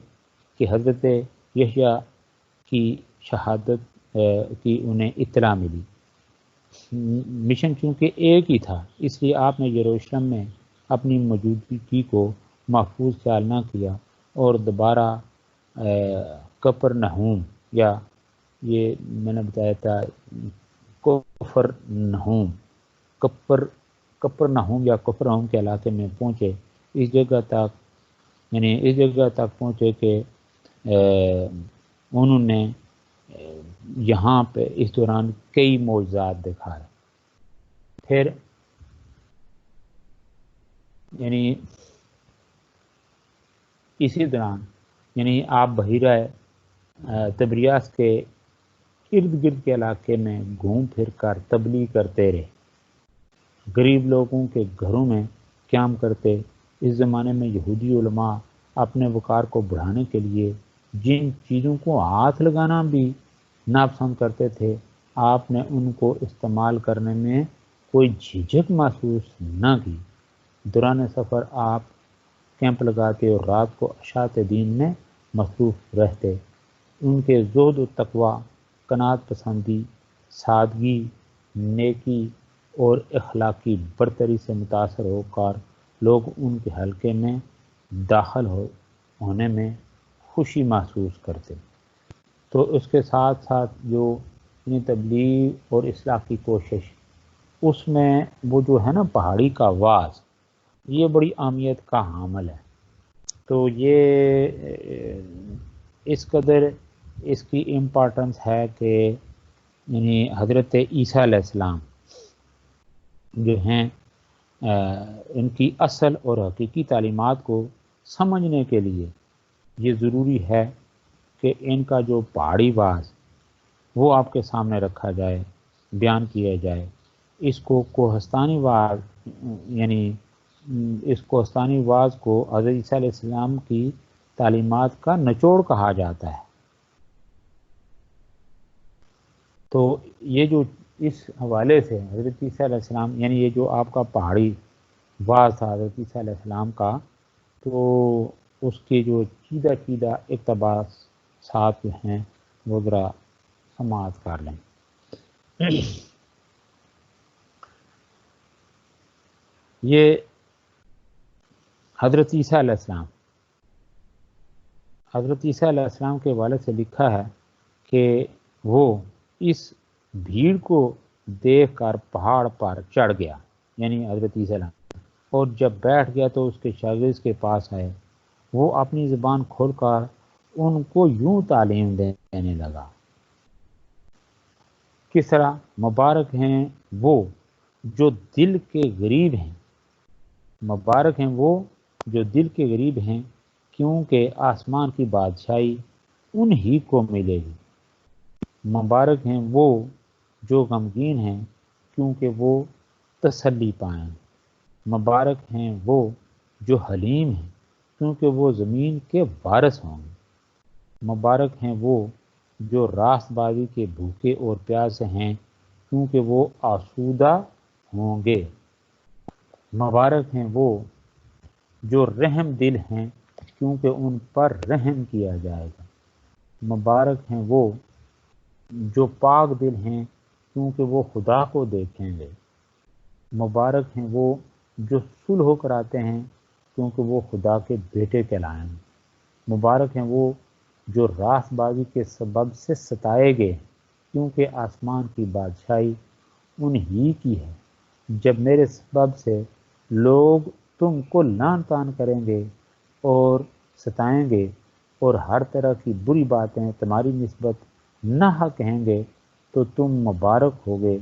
کہ حضرت یحییٰ کی شہادت کی انہیں اطلاع ملی۔ مشن چونکہ ایک ہی تھا، اس لیے آپ نے یروشلم میں اپنی موجودگی کو محفوظ خیال نہ کیا اور دوبارہ کفرنہوم، یا یہ میں نے بتایا تھا کفرنہوم یا کفرنہوم کے علاقے میں پہنچے۔ اس جگہ تک پہنچے کہ انہوں نے یہاں پہ اس دوران کئی معجزات دکھائے۔ پھر یعنی اسی دوران آپ بحیرہ تبریاس کے ارد گرد کے علاقے میں گھوم پھر کر تبلیغ کرتے رہے، غریب لوگوں کے گھروں میں قیام کرتے۔ اس زمانے میں یہودی علماء اپنے وقار کو بڑھانے کے لیے جن چیزوں کو ہاتھ لگانا بھی ناپسند کرتے تھے، آپ نے ان کو استعمال کرنے میں کوئی جھجک محسوس نہ کی۔ دوران سفر آپ کیمپ لگاتے اور رات کو اشاعت دین میں مصروف رہتے۔ ان کے زہد و تقوی، قناعت پسندی، سادگی، نیکی اور اخلاقی برتری سے متاثر ہو کر لوگ ان کے حلقے میں داخل ہونے میں خوشی محسوس کرتے۔ تو اس کے ساتھ ساتھ جو تبلیغ اور اصلاح کی کوشش، اس میں وہ جو ہے نا پہاڑی کا واز، یہ بڑی اہمیت کا حامل ہے۔ تو یہ اس قدر اس کی امپارٹنس ہے کہ حضرت عیسیٰ علیہ السلام جو ہیں ان کی اصل اور حقیقی تعلیمات کو سمجھنے کے لیے یہ ضروری ہے کہ ان کا جو پہاڑی واز وہ آپ کے سامنے رکھا جائے، بیان کیا جائے۔ اس کو کوہستانی واز، اس کوہستانی واز کو حضرت عیسیٰ علیہ السلام کی تعلیمات کا نچوڑ کہا جاتا ہے۔ تو یہ جو اس حوالے سے حضرت عیسیٰ علیہ السلام، یہ جو آپ کا پہاڑی واز تھا حضرت عیسیٰ علیہ السلام کا، تو اس کے جو چیدہ اقتباسات جو ہیں وہ ذرا سماعت کر لیں۔ یہ حضرت عیسیٰ علیہ السلام کے والد سے لکھا ہے کہ وہ اس بھیڑ کو دیکھ کر پہاڑ پر چڑھ گیا، حضرت عیسیٰ علیہ السلام، اور جب بیٹھ گیا تو اس کے شاگرد کے پاس آئے۔ وہ اپنی زبان کھول کر ان کو یوں تعلیم دینے لگا، کس طرح؟ مبارک ہیں وہ جو دل کے غریب ہیں، مبارک ہیں وہ جو دل کے غریب ہیں، کیونکہ آسمان کی بادشاہی انہی کو ملے گی۔ مبارک ہیں وہ جو غمگین ہیں، کیونکہ وہ تسلی پائیں۔ مبارک ہیں وہ جو حلیم ہیں، کیونکہ وہ زمین کے وارث ہوں گے۔ مبارک ہیں وہ جو راست بازی کے بھوکے اور پیاسے ہیں، کیونکہ وہ آسودہ ہوں گے۔ مبارک ہیں وہ جو رحم دل ہیں، کیونکہ ان پر رحم کیا جائے گا۔ مبارک ہیں وہ جو پاک دل ہیں، کیونکہ وہ خدا کو دیکھیں گے۔ مبارک ہیں وہ جو صلح کراتے ہیں، کیونکہ وہ خدا کے بیٹے کہلائیں گے۔ مبارک ہیں وہ جو راست بازی کے سبب سے ستائے گئے، کیونکہ آسمان کی بادشاہی انہی کی ہے۔ جب میرے سبب سے لوگ تم کو لعن طعن کریں گے اور ستائیں گے اور ہر طرح کی بری باتیں تمہاری نسبت نہ کہیں گے، تو تم مبارک ہوگے،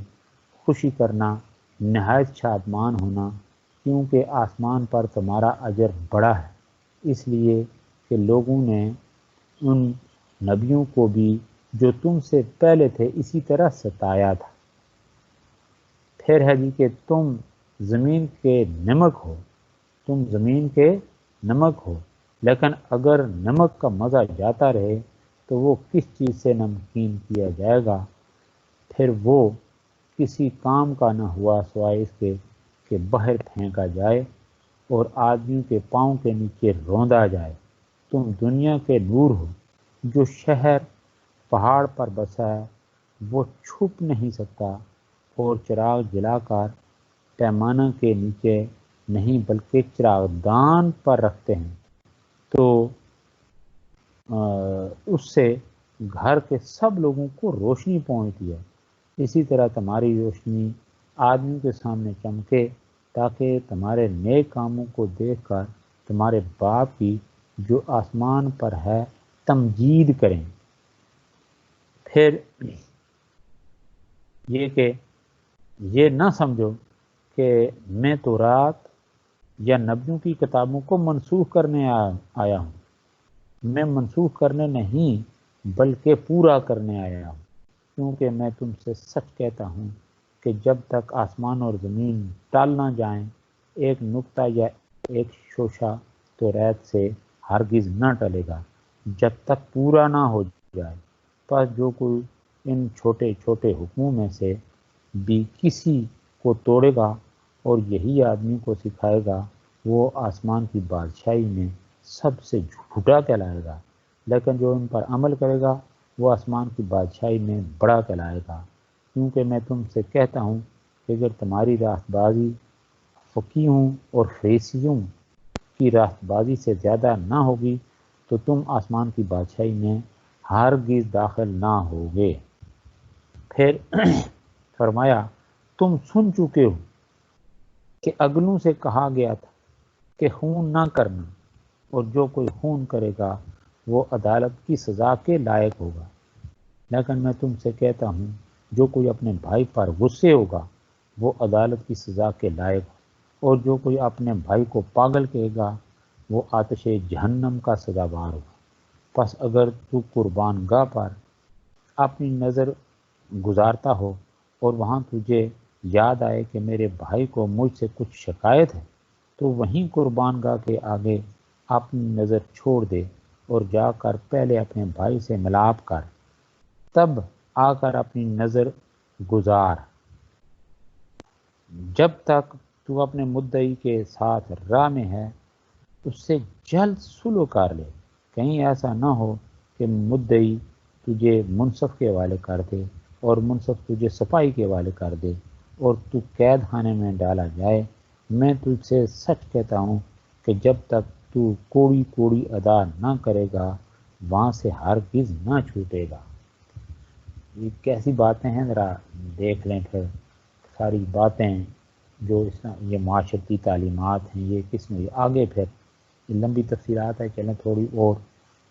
خوشی کرنا، نہایت شادمان ہونا، کیونکہ آسمان پر تمہارا اجر بڑا ہے، اس لیے کہ لوگوں نے ان نبیوں کو بھی جو تم سے پہلے تھے اسی طرح ستایا تھا۔ پھر ہے جی کہ تم زمین کے نمک ہو، تم زمین کے نمک ہو، لیکن اگر نمک کا مزہ جاتا رہے تو وہ کس چیز سے نمکین کیا جائے گا؟ پھر وہ کسی کام کا نہ ہوا سوائے اس کے کہ باہر پھینکا جائے اور آدمی کے پاؤں کے نیچے روندا جائے۔ تم دنیا کے نور ہو۔ جو شہر پہاڑ پر بسا ہے وہ چھپ نہیں سکتا، اور چراغ جلا کر پیمانہ کے نیچے نہیں بلکہ چراغ دان پر رکھتے ہیں، تو اس سے گھر کے سب لوگوں کو روشنی پہنچتی ہے۔ اسی طرح تمہاری روشنی آدمی کے سامنے چمکے، تاکہ تمہارے نیک کاموں کو دیکھ کر تمہارے باپ کی جو آسمان پر ہے تمجید کریں۔ پھر یہ کہ یہ نہ سمجھو کہ میں تورات یا نبیوں کی کتابوں کو منسوخ کرنے آیا ہوں۔ میں منسوخ کرنے نہیں بلکہ پورا کرنے آیا ہوں، کیونکہ میں تم سے سچ کہتا ہوں کہ جب تک آسمان اور زمین ٹل نہ جائیں، ایک نقطہ یا ایک شوشہ توریت سے ہرگز نہ ٹلے گا جب تک پورا نہ ہو جائے۔ پس جو کوئی ان چھوٹے چھوٹے حکموں میں سے بھی کسی کو توڑے گا اور یہی آدمی کو سکھائے گا، وہ آسمان کی بادشاہی میں سب سے جھوٹا کہلائے گا، لیکن جو ان پر عمل کرے گا وہ آسمان کی بادشاہی میں بڑا کہلائے گا۔ کیونکہ میں تم سے کہتا ہوں کہ اگر تمہاری راست بازی فقیہوں اور فریسیوں کی راست بازی سے زیادہ نہ ہوگی تو تم آسمان کی بادشاہی میں ہرگز داخل نہ ہوگے۔ پھر فرمایا تم سن چکے ہو کہ اگلوں سے کہا گیا تھا کہ خون نہ کرنا، اور جو کوئی خون کرے گا وہ عدالت کی سزا کے لائق ہوگا۔ لیکن میں تم سے کہتا ہوں جو کوئی اپنے بھائی پر غصے ہوگا وہ عدالت کی سزا کے لائق ہو، اور جو کوئی اپنے بھائی کو پاگل کہے گا وہ آتش جہنم کا سزاوار ہوگا۔ پس اگر تو قربان گاہ پر اپنی نظر گزارتا ہو اور وہاں تجھے یاد آئے کہ میرے بھائی کو مجھ سے کچھ شکایت ہے، تو وہیں قربان گاہ کے آگے اپنی نظر چھوڑ دے اور جا کر پہلے اپنے بھائی سے ملاپ کر، تب آ کر اپنی نظر گزار۔ جب تک تو اپنے مدعی کے ساتھ راہ میں ہے اس سے جلد صلح کر لے، کہیں ایسا نہ ہو کہ مدعی تجھے منصف کے حوالے کر دے اور منصف تجھے سپاہی کے حوالے کر دے اور تو قید خانے میں ڈالا جائے۔ میں تجھ سے سچ کہتا ہوں کہ جب تک تو کوڑی کوڑی ادا نہ کرے گا وہاں سے ہرگز نہ چھوٹے گا۔ یہ کیسی باتیں ہیں، ذرا دیکھ لیں پھر ساری باتیں جو یہ معاشرتی تعلیمات ہیں یہ کس میں آگے پھر یہ لمبی تفصیلات ہے، چلیں تھوڑی اور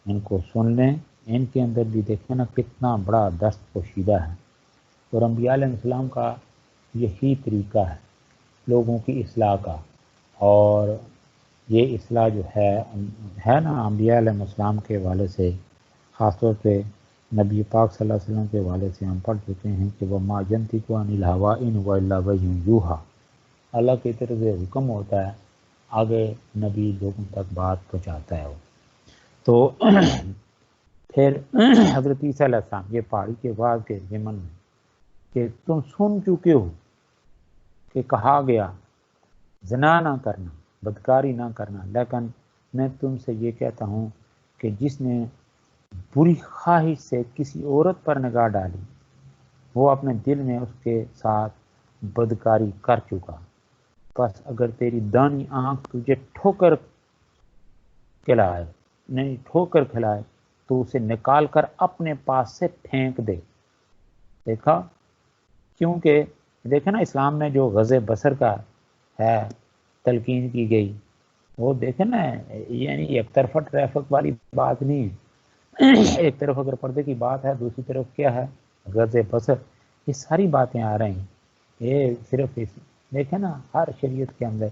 ان کو سن لیں۔ ان کے اندر بھی دیکھیں نا کتنا بڑا دست پوشیدہ ہے، اور انبیاء علیہ السلام کا یہی طریقہ ہے لوگوں کی اصلاح کا۔ اور یہ اصلاح جو ہے نا انبیاء علیہ السلام کے حوالے سے، خاص طور پہ نبی پاک صلی اللہ علیہ وسلم کے حوالے سے ہم پڑھ چکے ہیں کہ وہ ما ینطق عن الہوا ان هو الا وحی یوحی، اللہ کی طرف سے حکم ہوتا ہے، آگے نبی لوگوں تک بات پہنچاتا ہے وہ۔ تو پھر حضرت عیسیٰ علیہ السلام یہ پہاڑی کے بعد کے یمن میں کہ تم سن چکے ہو کہ کہا گیا زنا نہ کرنا، بدکاری نہ کرنا، لیکن میں تم سے یہ کہتا ہوں کہ جس نے بری خواہش سے کسی عورت پر نگاہ ڈالی وہ اپنے دل میں اس کے ساتھ بدکاری کر چکا، بس اگر تیری دانی آنکھ تجھے ٹھوکر کھلائے تو اسے نکال کر اپنے پاس سے پھینک دے۔ دیکھا، کیونکہ دیکھیں نا اسلام میں جو غض بصر کا ہے تلقین کی گئی، وہ دیکھیں نا یعنی ایک طرفہ ٹریفک والی بات نہیں ہے، ایک طرف اگر پردے کی بات ہے، دوسری طرف کیا ہے غض بصر، یہ ساری باتیں آ رہی ہیں، یہ صرف دیکھیں نا ہر شریعت کے اندر۔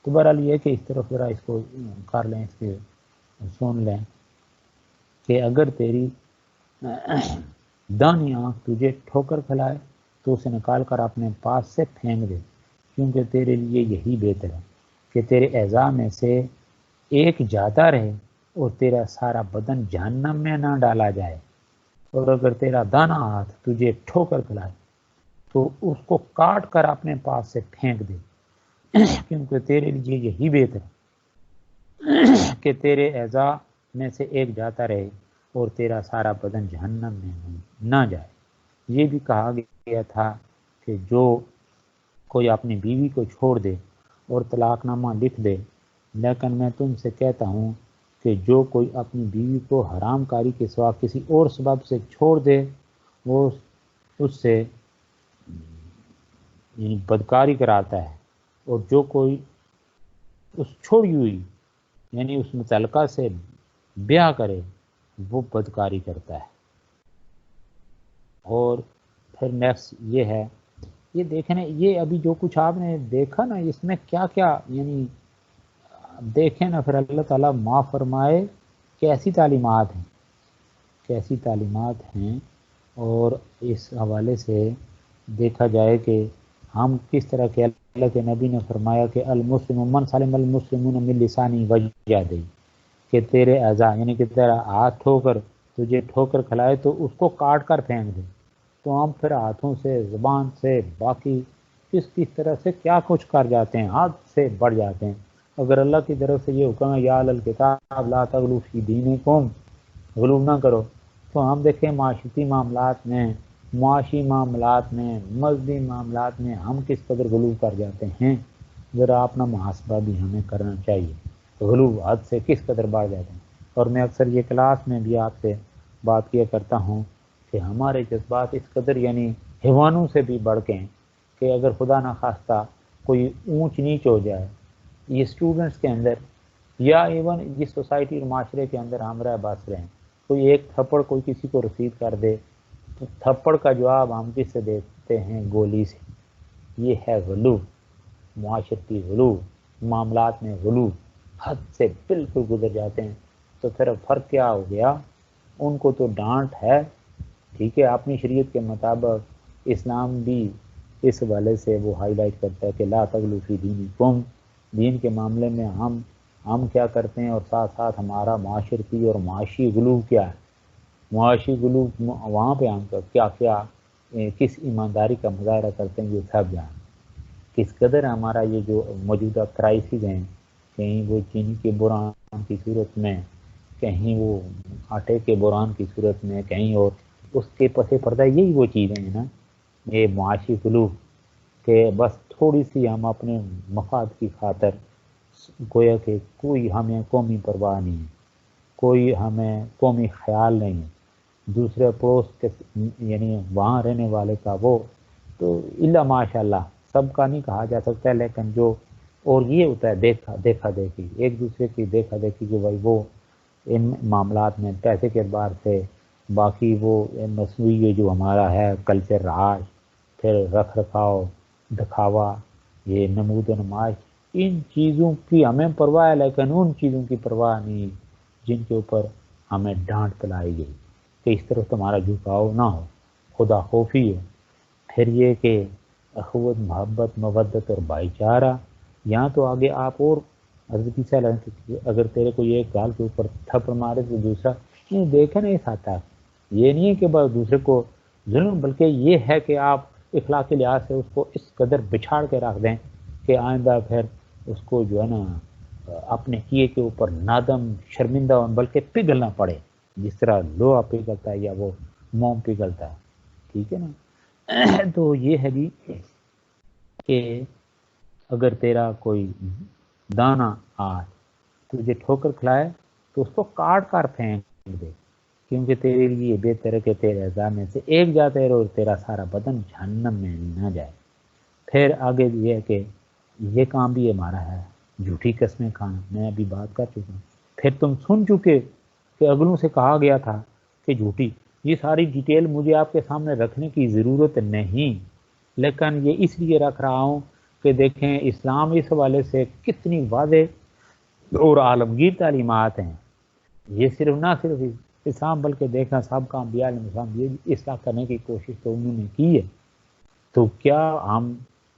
تو بہرحال یہ کہ اس طرف ذرا اس کو کر لیں، اس کے سن لیں کہ اگر تیری دانی آنکھ تجھے ٹھوکر کھلائے تو اسے نکال کر اپنے پاس سے پھینک دے، کیونکہ تیرے لیے یہی بہتر ہے کہ تیرے اعضاء میں سے ایک جاتا رہے اور تیرا سارا بدن جہنم میں نہ ڈالا جائے، اور اگر تیرا دانا ہاتھ تجھے ٹھوکر کھلائے تو اس کو کاٹ کر اپنے پاس سے پھینک دے، کیونکہ تیرے لیے یہی بہتر ہے کہ تیرے اعضاء میں سے ایک جاتا رہے اور تیرا سارا بدن جہنم میں نہ جائے۔ یہ بھی کہا گیا تھا کہ جو کوئی اپنی بیوی کو چھوڑ دے اور طلاق نامہ لکھ دے، لیکن میں تم سے کہتا ہوں کہ جو کوئی اپنی بیوی کو حرام کاری کے سوا کسی اور سبب سے چھوڑ دے وہ اس سے یعنی بدکاری کراتا ہے، اور جو کوئی اس چھوڑی ہوئی یعنی اس متعلقہ سے بیاہ کرے وہ بدکاری کرتا ہے۔ اور پھر نیکسٹ یہ ہے، یہ دیکھیں یہ ابھی جو کچھ آپ نے دیکھا نا اس میں کیا کیا یعنی دیکھیں نا، پھر اللہ تعالیٰ معاف فرمائے کیسی تعلیمات ہیں، کیسی تعلیمات ہیں۔ اور اس حوالے سے دیکھا جائے کہ ہم کس طرح کے اللہ کے نبی نے فرمایا کہ المسلم من سلم المسلمون من لسانی ویدیہ، کہ تیرے اعضاء یعنی کہ تیرا ہاتھ تجھے ٹھوکر کھلائے تو اس کو کاٹ کر پھینک دے۔ تو ہم پھر ہاتھوں سے، زبان سے، باقی کس طرح سے کیا کچھ کر جاتے ہیں، حد سے بڑھ جاتے ہیں۔ اگر اللہ کی طرف سے یہ حکم ہے یا اہل الکتاب لا تغلوا فی دینکم، غلو نہ کرو، تو ہم دیکھیں معاشی معاملات میں مذہبی معاملات میں ہم کس قدر غلو کر جاتے ہیں، ذرا اپنا محاسبہ بھی ہمیں کرنا چاہیے، غلو حد سے کس قدر بڑھ جاتے ہیں۔ اور میں اکثر یہ کلاس میں بھی آپ سے بات کیا کرتا ہوں کہ ہمارے جذبات اس قدر یعنی حیوانوں سے بھی بڑھ کے ہیں کہ اگر خدا نہ خواستہ کوئی اونچ نیچ ہو جائے یہ اسٹوڈنٹس کے اندر یا ایون جس سوسائٹی اور معاشرے کے اندر ہم رہ بس رہے ہیں، کوئی ایک تھپڑ کوئی کسی کو رسید کر دے تو تھپڑ کا جواب ہم کس سے دیتے ہیں؟ گولی سے۔ یہ ہے غلو، معاشرتی غلو، معاملات میں غلو، حد سے بالکل گزر جاتے ہیں۔ تو پھر فرق کیا ہو گیا؟ ان کو تو ڈانٹ ہے، ٹھیک ہے، اپنی شریعت کے مطابق اسلام بھی اس حوالے سے وہ ہائی لائٹ کرتا ہے کہ لا تغلو فی دینکم، دین کے معاملے میں ہم کیا کرتے ہیں، اور ساتھ ساتھ ہمارا معاشرتی اور معاشی غلو کیا ہے، معاشی غلو وہاں پہ ہم کیا کس ایمانداری کا مظاہرہ کرتے ہیں یہ سب جان، کس قدر ہمارا یہ جو موجودہ کرائسز ہیں، کہیں وہ چینی کے بحران کی صورت میں، کہیں وہ آٹے کے بحران کی صورت میں، کہیں اور اس کے پس پردہ یہی وہ چیزیں ہیں نا، یہ معاشی غلو کہ بس تھوڑی سی ہم اپنے مفاد کی خاطر گویا کہ کوئی ہمیں قومی پرواہ نہیں ہے، کوئی ہمیں قومی خیال نہیں ہے، دوسرے پڑوس کے یعنی وہاں رہنے والے کا وہ تو الا ماشاء اللہ سب کا نہیں کہا جا سکتا ہے، لیکن جو اور یہ ہوتا ہے دیکھا دیکھی، ایک دوسرے کی دیکھا دیکھی کہ بھائی وہ ان معاملات میں پیسے کے اعتبار سے، باقی وہ مصنوعی جو ہمارا ہے کلچر راج، پھر رکھ رکھاؤ، دکھاوا، یہ نمود و نمائش، ان چیزوں کی ہمیں پرواہ ہے لیکن ان چیزوں کی پرواہ نہیں جن کے اوپر ہمیں ڈانٹ پلائی گئی کہ اس طرف تمہارا جھکاؤ نہ ہو، خدا خوفی ہو۔ پھر یہ کہ اخوت، محبت، مودت اور بھائی چارہ، یہاں تو آگے آپ اور حضرت عیسیٰ علیہ السلام اگر تیرے کو ایک گال کے اوپر تھپڑ مارے تو دوسرا نہیں دیکھے نہیں ساتھ ہے۔ یہ نہیں ہے کہ بس دوسرے کو ظلم، بلکہ یہ ہے کہ آپ اخلاقی لحاظ سے اس کو اس قدر بچھاڑ کے رکھ دیں کہ آئندہ پھر اس کو جو ہے نا اپنے کیے کے اوپر نادم، شرمندہ ہو، بلکہ پگھلنا پڑے جس طرح لوہا پگھلتا ہے یا وہ موم پگھلتا ہے، ٹھیک ہے نا۔ تو یہ ہے جی کہ اگر تیرا کوئی دانہ آج تجھے ٹھوکر کھلائے تو اس کو کاٹ کر پھینک دے، کیونکہ تیرے لیے بہتر ہے کہ تیرے اعضاء میں سے ایک جاتا ہے اور تیرا سارا بدن جہنم میں نہ جائے۔ پھر آگے یہ ہے کہ یہ کام بھی ہمارا ہے، جھوٹی قسمیں کھانا، میں ابھی بات کر چکا ہوں۔ پھر تم سن چکے کہ اگلوں سے کہا گیا تھا کہ جھوٹی، یہ ساری ڈیٹیل مجھے آپ کے سامنے رکھنے کی ضرورت نہیں، لیکن یہ اس لیے رکھ رہا ہوں کہ دیکھیں اسلام اس حوالے سے کتنی واضح اور عالمگیر تعلیمات ہیں۔ یہ صرف نہ صرف اسلام بلکہ دیکھنا سب کا انبیاء علیہ السلام یہ اصلاح کرنے کی کوشش تو انہوں نے کی ہے۔ تو کیا ہم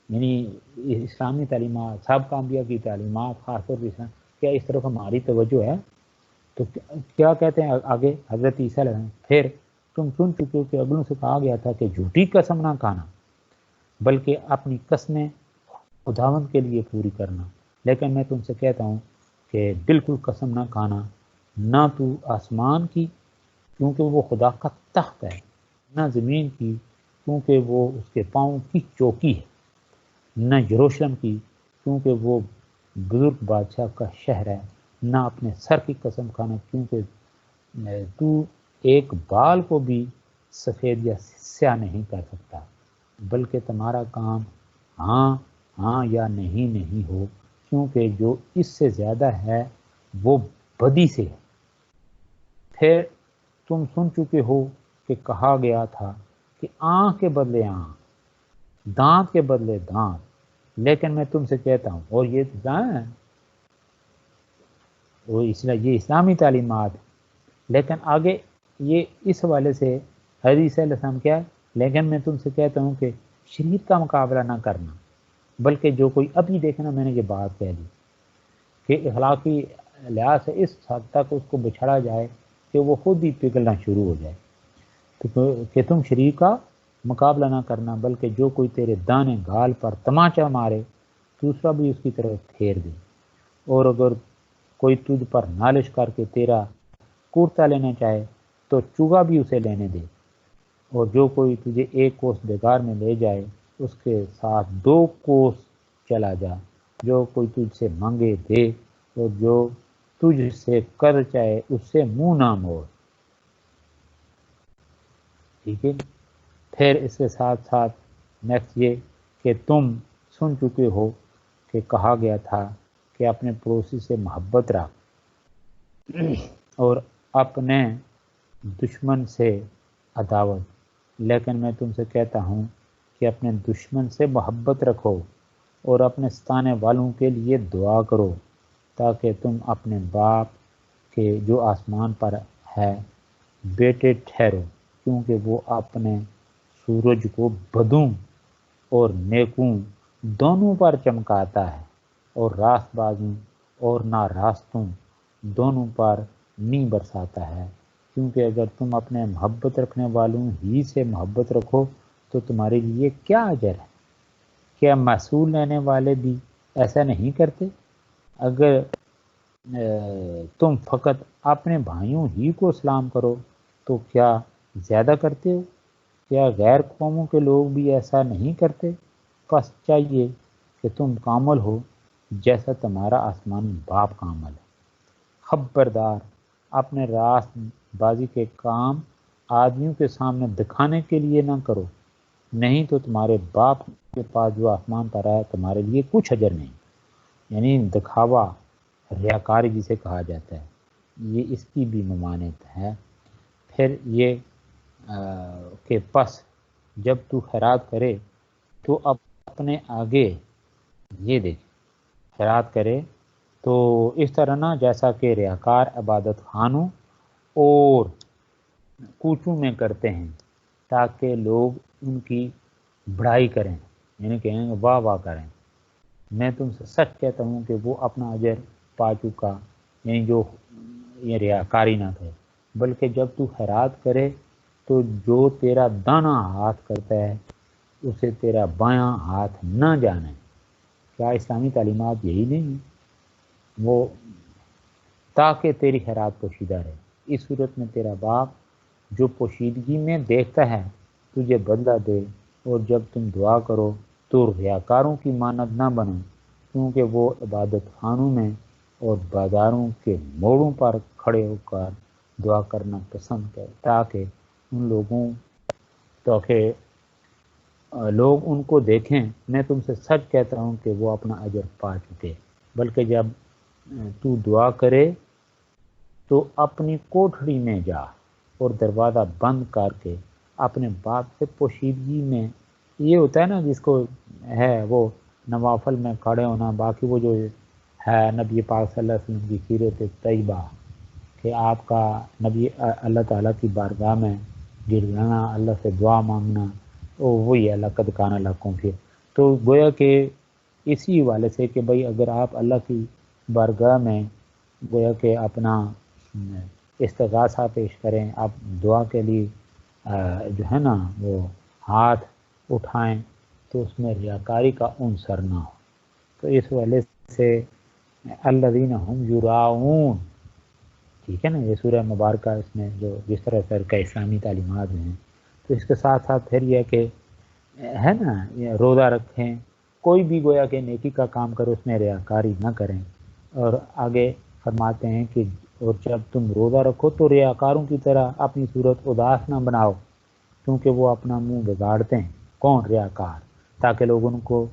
یعنی اسلامی تعلیمات، سب کا انبیاء کی تعلیمات خاص طور پر کیا اس طرف ہماری توجہ ہے؟ تو کیا کہتے ہیں آگے حضرت عیسیٰ علیہ السلام، پھر تم سن چکے ہو کہ اگلوں سے کہا گیا تھا کہ جھوٹی قسم نہ کھانا بلکہ اپنی قسمیں خداوند کے لیے پوری کرنا، لیکن میں تم سے کہتا ہوں کہ بالکل قسم نہ کھانا، نہ تو آسمان کی کیونکہ وہ خدا کا تخت ہے، نہ زمین کی کیونکہ وہ اس کے پاؤں کی چوکی ہے، نہ یروشلم کی کیونکہ وہ بزرگ بادشاہ کا شہر ہے، نہ اپنے سر کی قسم کھانا کیونکہ تو ایک بال کو بھی سفید یا سیاہ نہیں کر سکتا، بلکہ تمہارا کام ہاں ہاں یا نہیں نہیں ہو، کیونکہ جو اس سے زیادہ ہے وہ بدی سے ہے۔ پھر تم سن چکے ہو کہ کہا گیا تھا کہ آنکھ کے بدلے آنکھ، دانت کے بدلے دانت، لیکن میں تم سے کہتا ہوں، اور یہ ہے وہ یہ اسلامی تعلیمات، لیکن آگے یہ اس حوالے سے حدیث علیہ السلام کیا ہے، لیکن میں تم سے کہتا ہوں کہ شریعت کا مقابلہ نہ کرنا، بلکہ جو کوئی ابھی دیکھنا، میں نے یہ بات کہہ دی کہ اخلاقی لحاظ سے اس حد تک اس کو بچھڑا جائے کہ وہ خود ہی پگھلنا شروع ہو جائے، تو کہ تم شریعت کا مقابلہ نہ کرنا، بلکہ جو کوئی تیرے دانے گال پر تماچا مارے دوسرا بھی اس کی طرف پھیر دے، اور اگر کوئی تجھ پر نالش کر کے تیرا کرتا لینا چاہے تو چوگا بھی اسے لینے دے، اور جو کوئی تجھے ایک کوس بیگار میں لے جائے اس کے ساتھ 2 کوس چلا جا، جو کوئی تجھ سے مانگے دے اور جو تجھ سے کر چاہے اس سے منہ نہ موڑ، ٹھیک ہے۔ پھر اس کے ساتھ ساتھ نیکسٹ یہ کہ تم سن چکے ہو کہ کہا گیا تھا کہ اپنے پڑوسی سے محبت رکھ اور اپنے دشمن سے عداوت، لیکن میں تم سے کہتا ہوں کہ اپنے دشمن سے محبت رکھو اور اپنے ستانے والوں کے لیے دعا کرو تاکہ تم اپنے باپ کے جو آسمان پر ہے بیٹے ٹھہرو، کیونکہ وہ اپنے سورج کو بدوں اور نیکوں دونوں پر چمکاتا ہے اور راست بازوں اور ناراستوں دونوں پر نہیں برساتا ہے، کیونکہ اگر تم اپنے محبت رکھنے والوں ہی سے محبت رکھو تو تمہارے لیے کیا اجر ہے؟ کیا محصول لینے والے بھی ایسا نہیں کرتے؟ اگر تم فقط اپنے بھائیوں ہی کو سلام کرو تو کیا زیادہ کرتے ہو؟ کیا غیر قوموں کے لوگ بھی ایسا نہیں کرتے؟ بس چاہیے کہ تم کامل ہو جیسا تمہارا آسمانی باپ کامل ہے۔ خبردار اپنے راست بازی کے کام آدمیوں کے سامنے دکھانے کے لیے نہ کرو، نہیں تو تمہارے باپ کے پاس جو آسمان پر ہے تمہارے لیے کچھ اجر نہیں، یعنی دکھاوا، ریاکاری جسے کہا جاتا ہے، یہ اس کی بھی ممانعت ہے۔ پھر یہ کہ پس جب تو خیرات کرے تو اپنے آگے یہ دیکھ خیرات کرے تو اس طرح نا جیسا کہ ریاکار عبادت خانوں اور کوچوں میں کرتے ہیں تاکہ لوگ ان کی بڑائی کریں، یعنی کہیں گے واہ واہ کریں۔ میں تم سے سچ کہتا ہوں کہ وہ اپنا اجر پا چکا، یعنی جو یہ ریاکاری نہ کرے، بلکہ جب تو خیرات کرے تو جو تیرا دانا ہاتھ کرتا ہے اسے تیرا بایاں ہاتھ نہ جانے۔ کیا اسلامی تعلیمات یہی نہیں ہیں؟ وہ تاکہ تیری خیرات پوشیدہ رہے، اس صورت میں تیرا باپ جو پوشیدگی میں دیکھتا ہے تجھے بدلہ دے، اور جب تم دعا کرو تو ریاکاروں کی مانند نہ بنو، کیونکہ وہ عبادت خانوں میں اور بازاروں کے موڑوں پر کھڑے ہو کر دعا کرنا پسند کرے تاکہ لوگ ان کو دیکھیں۔ میں تم سے سچ کہتا ہوں کہ وہ اپنا اجر پا چکے، بلکہ جب تو دعا کرے تو اپنی کوٹھڑی میں جا اور دروازہ بند کر کے اپنے باپ سے پوشیدگی میں، یہ ہوتا ہے نا جس کو ہے وہ نوافل میں کھڑے ہونا، باقی وہ جو ہے نبی پاک صلی اللہ علیہ وسلم کی سیرت طیبہ کہ آپ کا نبی اللہ تعالیٰ کی بارگاہ میں گر جانا، اللہ سے دعا مانگنا، وہی ہے لقد کان لکم پھر تو گویا کہ اسی حوالے سے کہ بھئی اگر آپ اللہ کی بارگاہ میں گویا کہ اپنا استغاثہ پیش کریں، آپ دعا کے لیے جو ہے نا وہ ہاتھ اٹھائیں تو اس میں ریاکاری کا عنصر نہ ہو۔ تو اس حوالے سے الذین ہم یراؤون، ٹھیک ہے نا، یہ سورہ مبارکہ اس میں جو جس طرح سے کا اسلامی تعلیمات ہیں، تو اس کے ساتھ ساتھ پھر یہ کہ ہے نا یہ روزہ رکھیں، کوئی بھی گویا کہ نیکی کا کام کرو اس میں ریاکاری نہ کریں، اور آگے فرماتے ہیں کہ اور جب تم روزہ رکھو تو ریاکاروں کی طرح اپنی صورت اداس نہ بناؤ، کیونکہ وہ اپنا منہ بگاڑتے ہیں، کون؟ ریاکار، تاکہ لوگ ان کو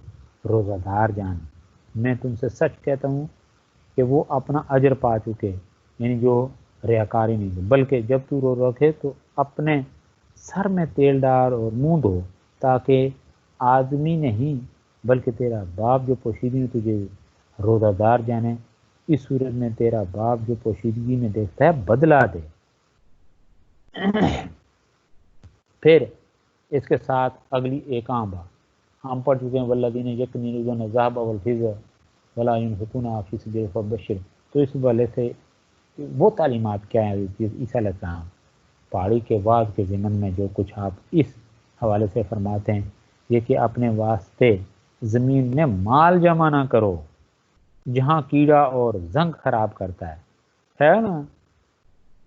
روزہ دار جانیں۔ میں تم سے سچ کہتا ہوں کہ وہ اپنا اجر پا چکے، یعنی جو ریاکاری نہیں دے، بلکہ جب تو روزہ رکھے تو اپنے سر میں تیل ڈال اور منہ دھو، تاکہ آدمی نہیں بلکہ تیرا باپ جو پوشیدگی میں تجھے روزہ دار جانے، اس صورت میں تیرا باپ جو پوشیدگی میں دیکھتا ہے بدلہ دے۔ پھر اس کے ساتھ اگلی ایک عام بات ہم پڑھ چکے ہیں، والذین یکنزون الذھب والفضة ولا ينفقونها فی سبیل اللہ فبشر۔ تو اس والے سے وہ تعلیمات کیا ہیں عیسیٰ علیہ السلام پہاڑی کے وعظ کے ضمن میں جو کچھ آپ اس حوالے سے فرماتے ہیں، یہ کہ اپنے واسطے زمین میں مال جمع نہ کرو جہاں کیڑا اور زنگ خراب کرتا ہے نا،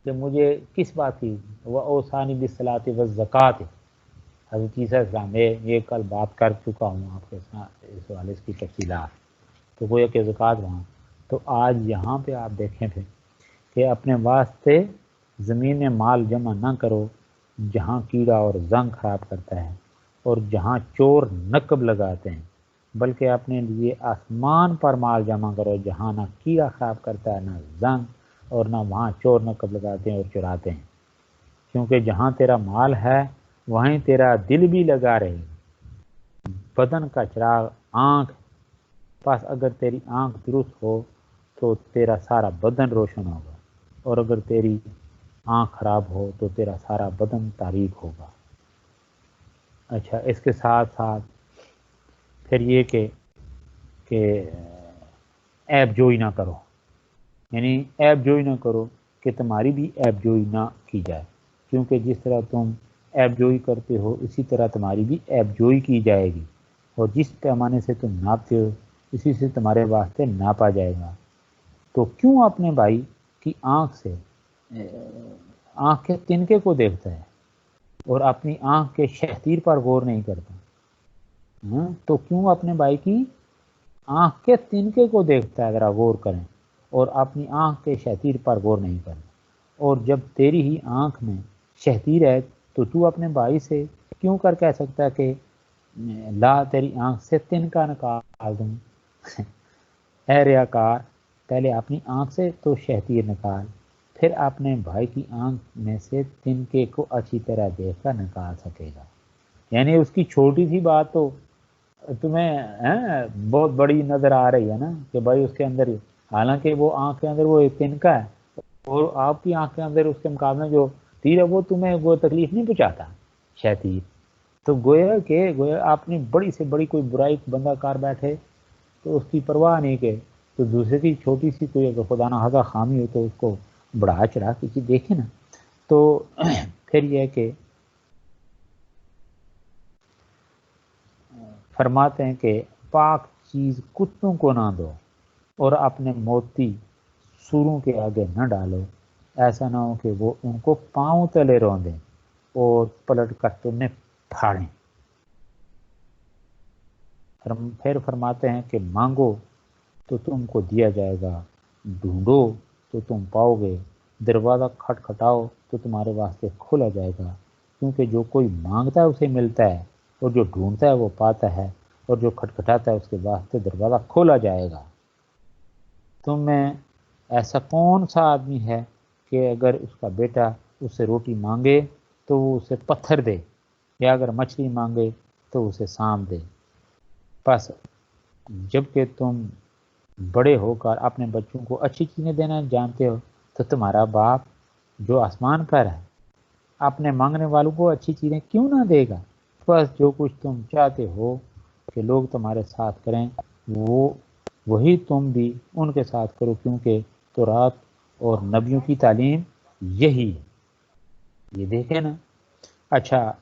کہ مجھے کس بات کی وہ اوصانی بالصلاۃ والزکوٰۃ، حضرت عیسیٰ السلام یہ کل بات کر چکا ہوں آپ کے ساتھ اس حوالے کی تفصیلات، تو گویا کہ زکوٰۃ وہاں، تو آج یہاں پہ آپ دیکھیں پھر کہ اپنے واسطے زمین میں مال جمع نہ کرو جہاں کیڑا اور زنگ خراب کرتا ہے اور جہاں چور نقب لگاتے ہیں، بلکہ اپنے لیے آسمان پر مال جمع کرو جہاں نہ کیڑا خراب کرتا ہے نہ زنگ، اور نہ وہاں چور نقب لگاتے ہیں اور چراتے ہیں، کیونکہ جہاں تیرا مال ہے وہیں تیرا دل بھی لگا رہے گا۔ بدن کا چراغ آنکھ، پس اگر تیری آنکھ درست ہو تو تیرا سارا بدن روشن ہوگا، اور اگر تیری آنکھ خراب ہو تو تیرا سارا بدن تاریک ہوگا۔ اچھا، اس کے ساتھ ساتھ پھر یہ کہ عیب جوئی نہ کرو، یعنی عیب جوئی نہ کرو کہ تمہاری بھی عیب جوئی نہ کی جائے، کیونکہ جس طرح تم عیب جوئی کرتے ہو اسی طرح تمہاری بھی عیب جوئی کی جائے گی، اور جس پیمانے سے تم ناپتے ہو اسی سے تمہارے واسطے ناپا جائے گا۔ تو کیوں اپنے بھائی کی آنکھ کے تنکے کو دیکھتا ہے اور اپنی آنکھ کے شہتیر پر غور نہیں کرتا؟ تو کیوں اپنے بھائی کی آنکھ کے تنکے کو دیکھتا ہے؟ ذرا غور کریں، اور اپنی آنکھ کے شہتیر پر غور نہیں کرتا۔ اور جب تیری ہی آنکھ میں شہتیر ہے تو اپنے بھائی سے کیوں کر کہہ سکتا ہے کہ لا تیری آنکھ سے تنکا نکال دوں؟ اے ریاکار، پہلے اپنی آنکھ سے تو شہتیر نکال، پھر اپنے بھائی کی آنکھ میں سے تنکے کو اچھی طرح دیکھ کر نکال سکے گا۔ یعنی اس کی چھوٹی سی بات تو تمہیں بہت بڑی نظر آ رہی ہے نا کہ بھائی اس کے اندر، حالانکہ وہ آنکھ کے اندر وہ ایک تنکا ہے، اور آپ کی آنکھ کے اندر اس کے مقابلے جو تیر ہے وہ تمہیں وہ تکلیف نہیں پہنچاتا شیطان۔ تو گویا آپ نے بڑی سے بڑی کوئی برائی بندہ کار بیٹھے تو اس کی پرواہ نہیں کہ تو دوسرے کی چھوٹی سی کوئی اگر خدا نہ خواستہ خامی ہو تو اس کو بڑھا چڑھا کے دیکھے نا۔ تو پھر یہ کہ فرماتے ہیں کہ پاک چیز کتوں کو نہ دو اور اپنے موتی سوروں کے آگے نہ ڈالو، ایسا نہ ہو کہ وہ ان کو پاؤں تلے روندیں اور پلٹ کر تمہیں پھاڑیں۔ پھر فرماتے ہیں کہ مانگو تو تم کو دیا جائے گا، ڈھونڈو تو تم پاؤ گے، دروازہ کھٹکھٹاؤ تو تمہارے واسطے کھولا جائے گا، کیونکہ جو کوئی مانگتا ہے اسے ملتا ہے، اور جو ڈھونڈتا ہے وہ پاتا ہے، اور جو کھٹکھٹاتا ہے اس کے واسطے دروازہ کھولا جائے گا۔ تم میں ایسا کون سا آدمی ہے کہ اگر اس کا بیٹا اس سے روٹی مانگے تو وہ اسے پتھر دے، یا اگر مچھلی مانگے تو اسے سانپ دے؟ بس جب کہ تم بڑے ہو کر اپنے بچوں کو اچھی چیزیں دینا جانتے ہو تو تمہارا باپ جو آسمان پر ہے اپنے مانگنے والوں کو اچھی چیزیں کیوں نہ دے گا؟ بس جو کچھ تم چاہتے ہو کہ لوگ تمہارے ساتھ کریں وہی تم بھی ان کے ساتھ کرو، کیونکہ تورات اور نبیوں کی تعلیم یہی ہے۔ یہ دیکھیں نا۔ اچھا،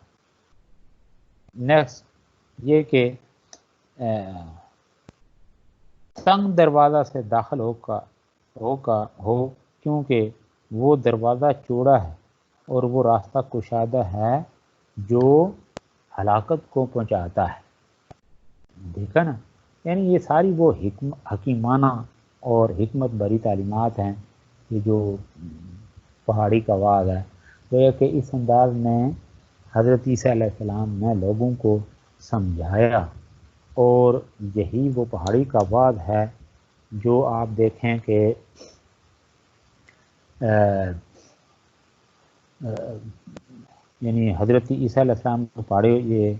نیکسٹ یہ کہ تنگ دروازہ سے داخل ہو کیونکہ وہ دروازہ چوڑا ہے اور وہ راستہ کشادہ ہے جو ہلاکت کو پہنچاتا ہے۔ دیکھا نا، یعنی یہ ساری وہ حکیمانہ اور حکمت بری تعلیمات ہیں، یہ جو پہاڑی کا وعد ہے، گویا کہ اس انداز میں حضرت عیسیٰ علیہ السلام نے لوگوں کو سمجھایا، اور یہی وہ پہاڑی کا وعد ہے جو آپ دیکھیں کہ یعنی حضرت عیسیٰ علیہ السلام کو پڑھے، یہ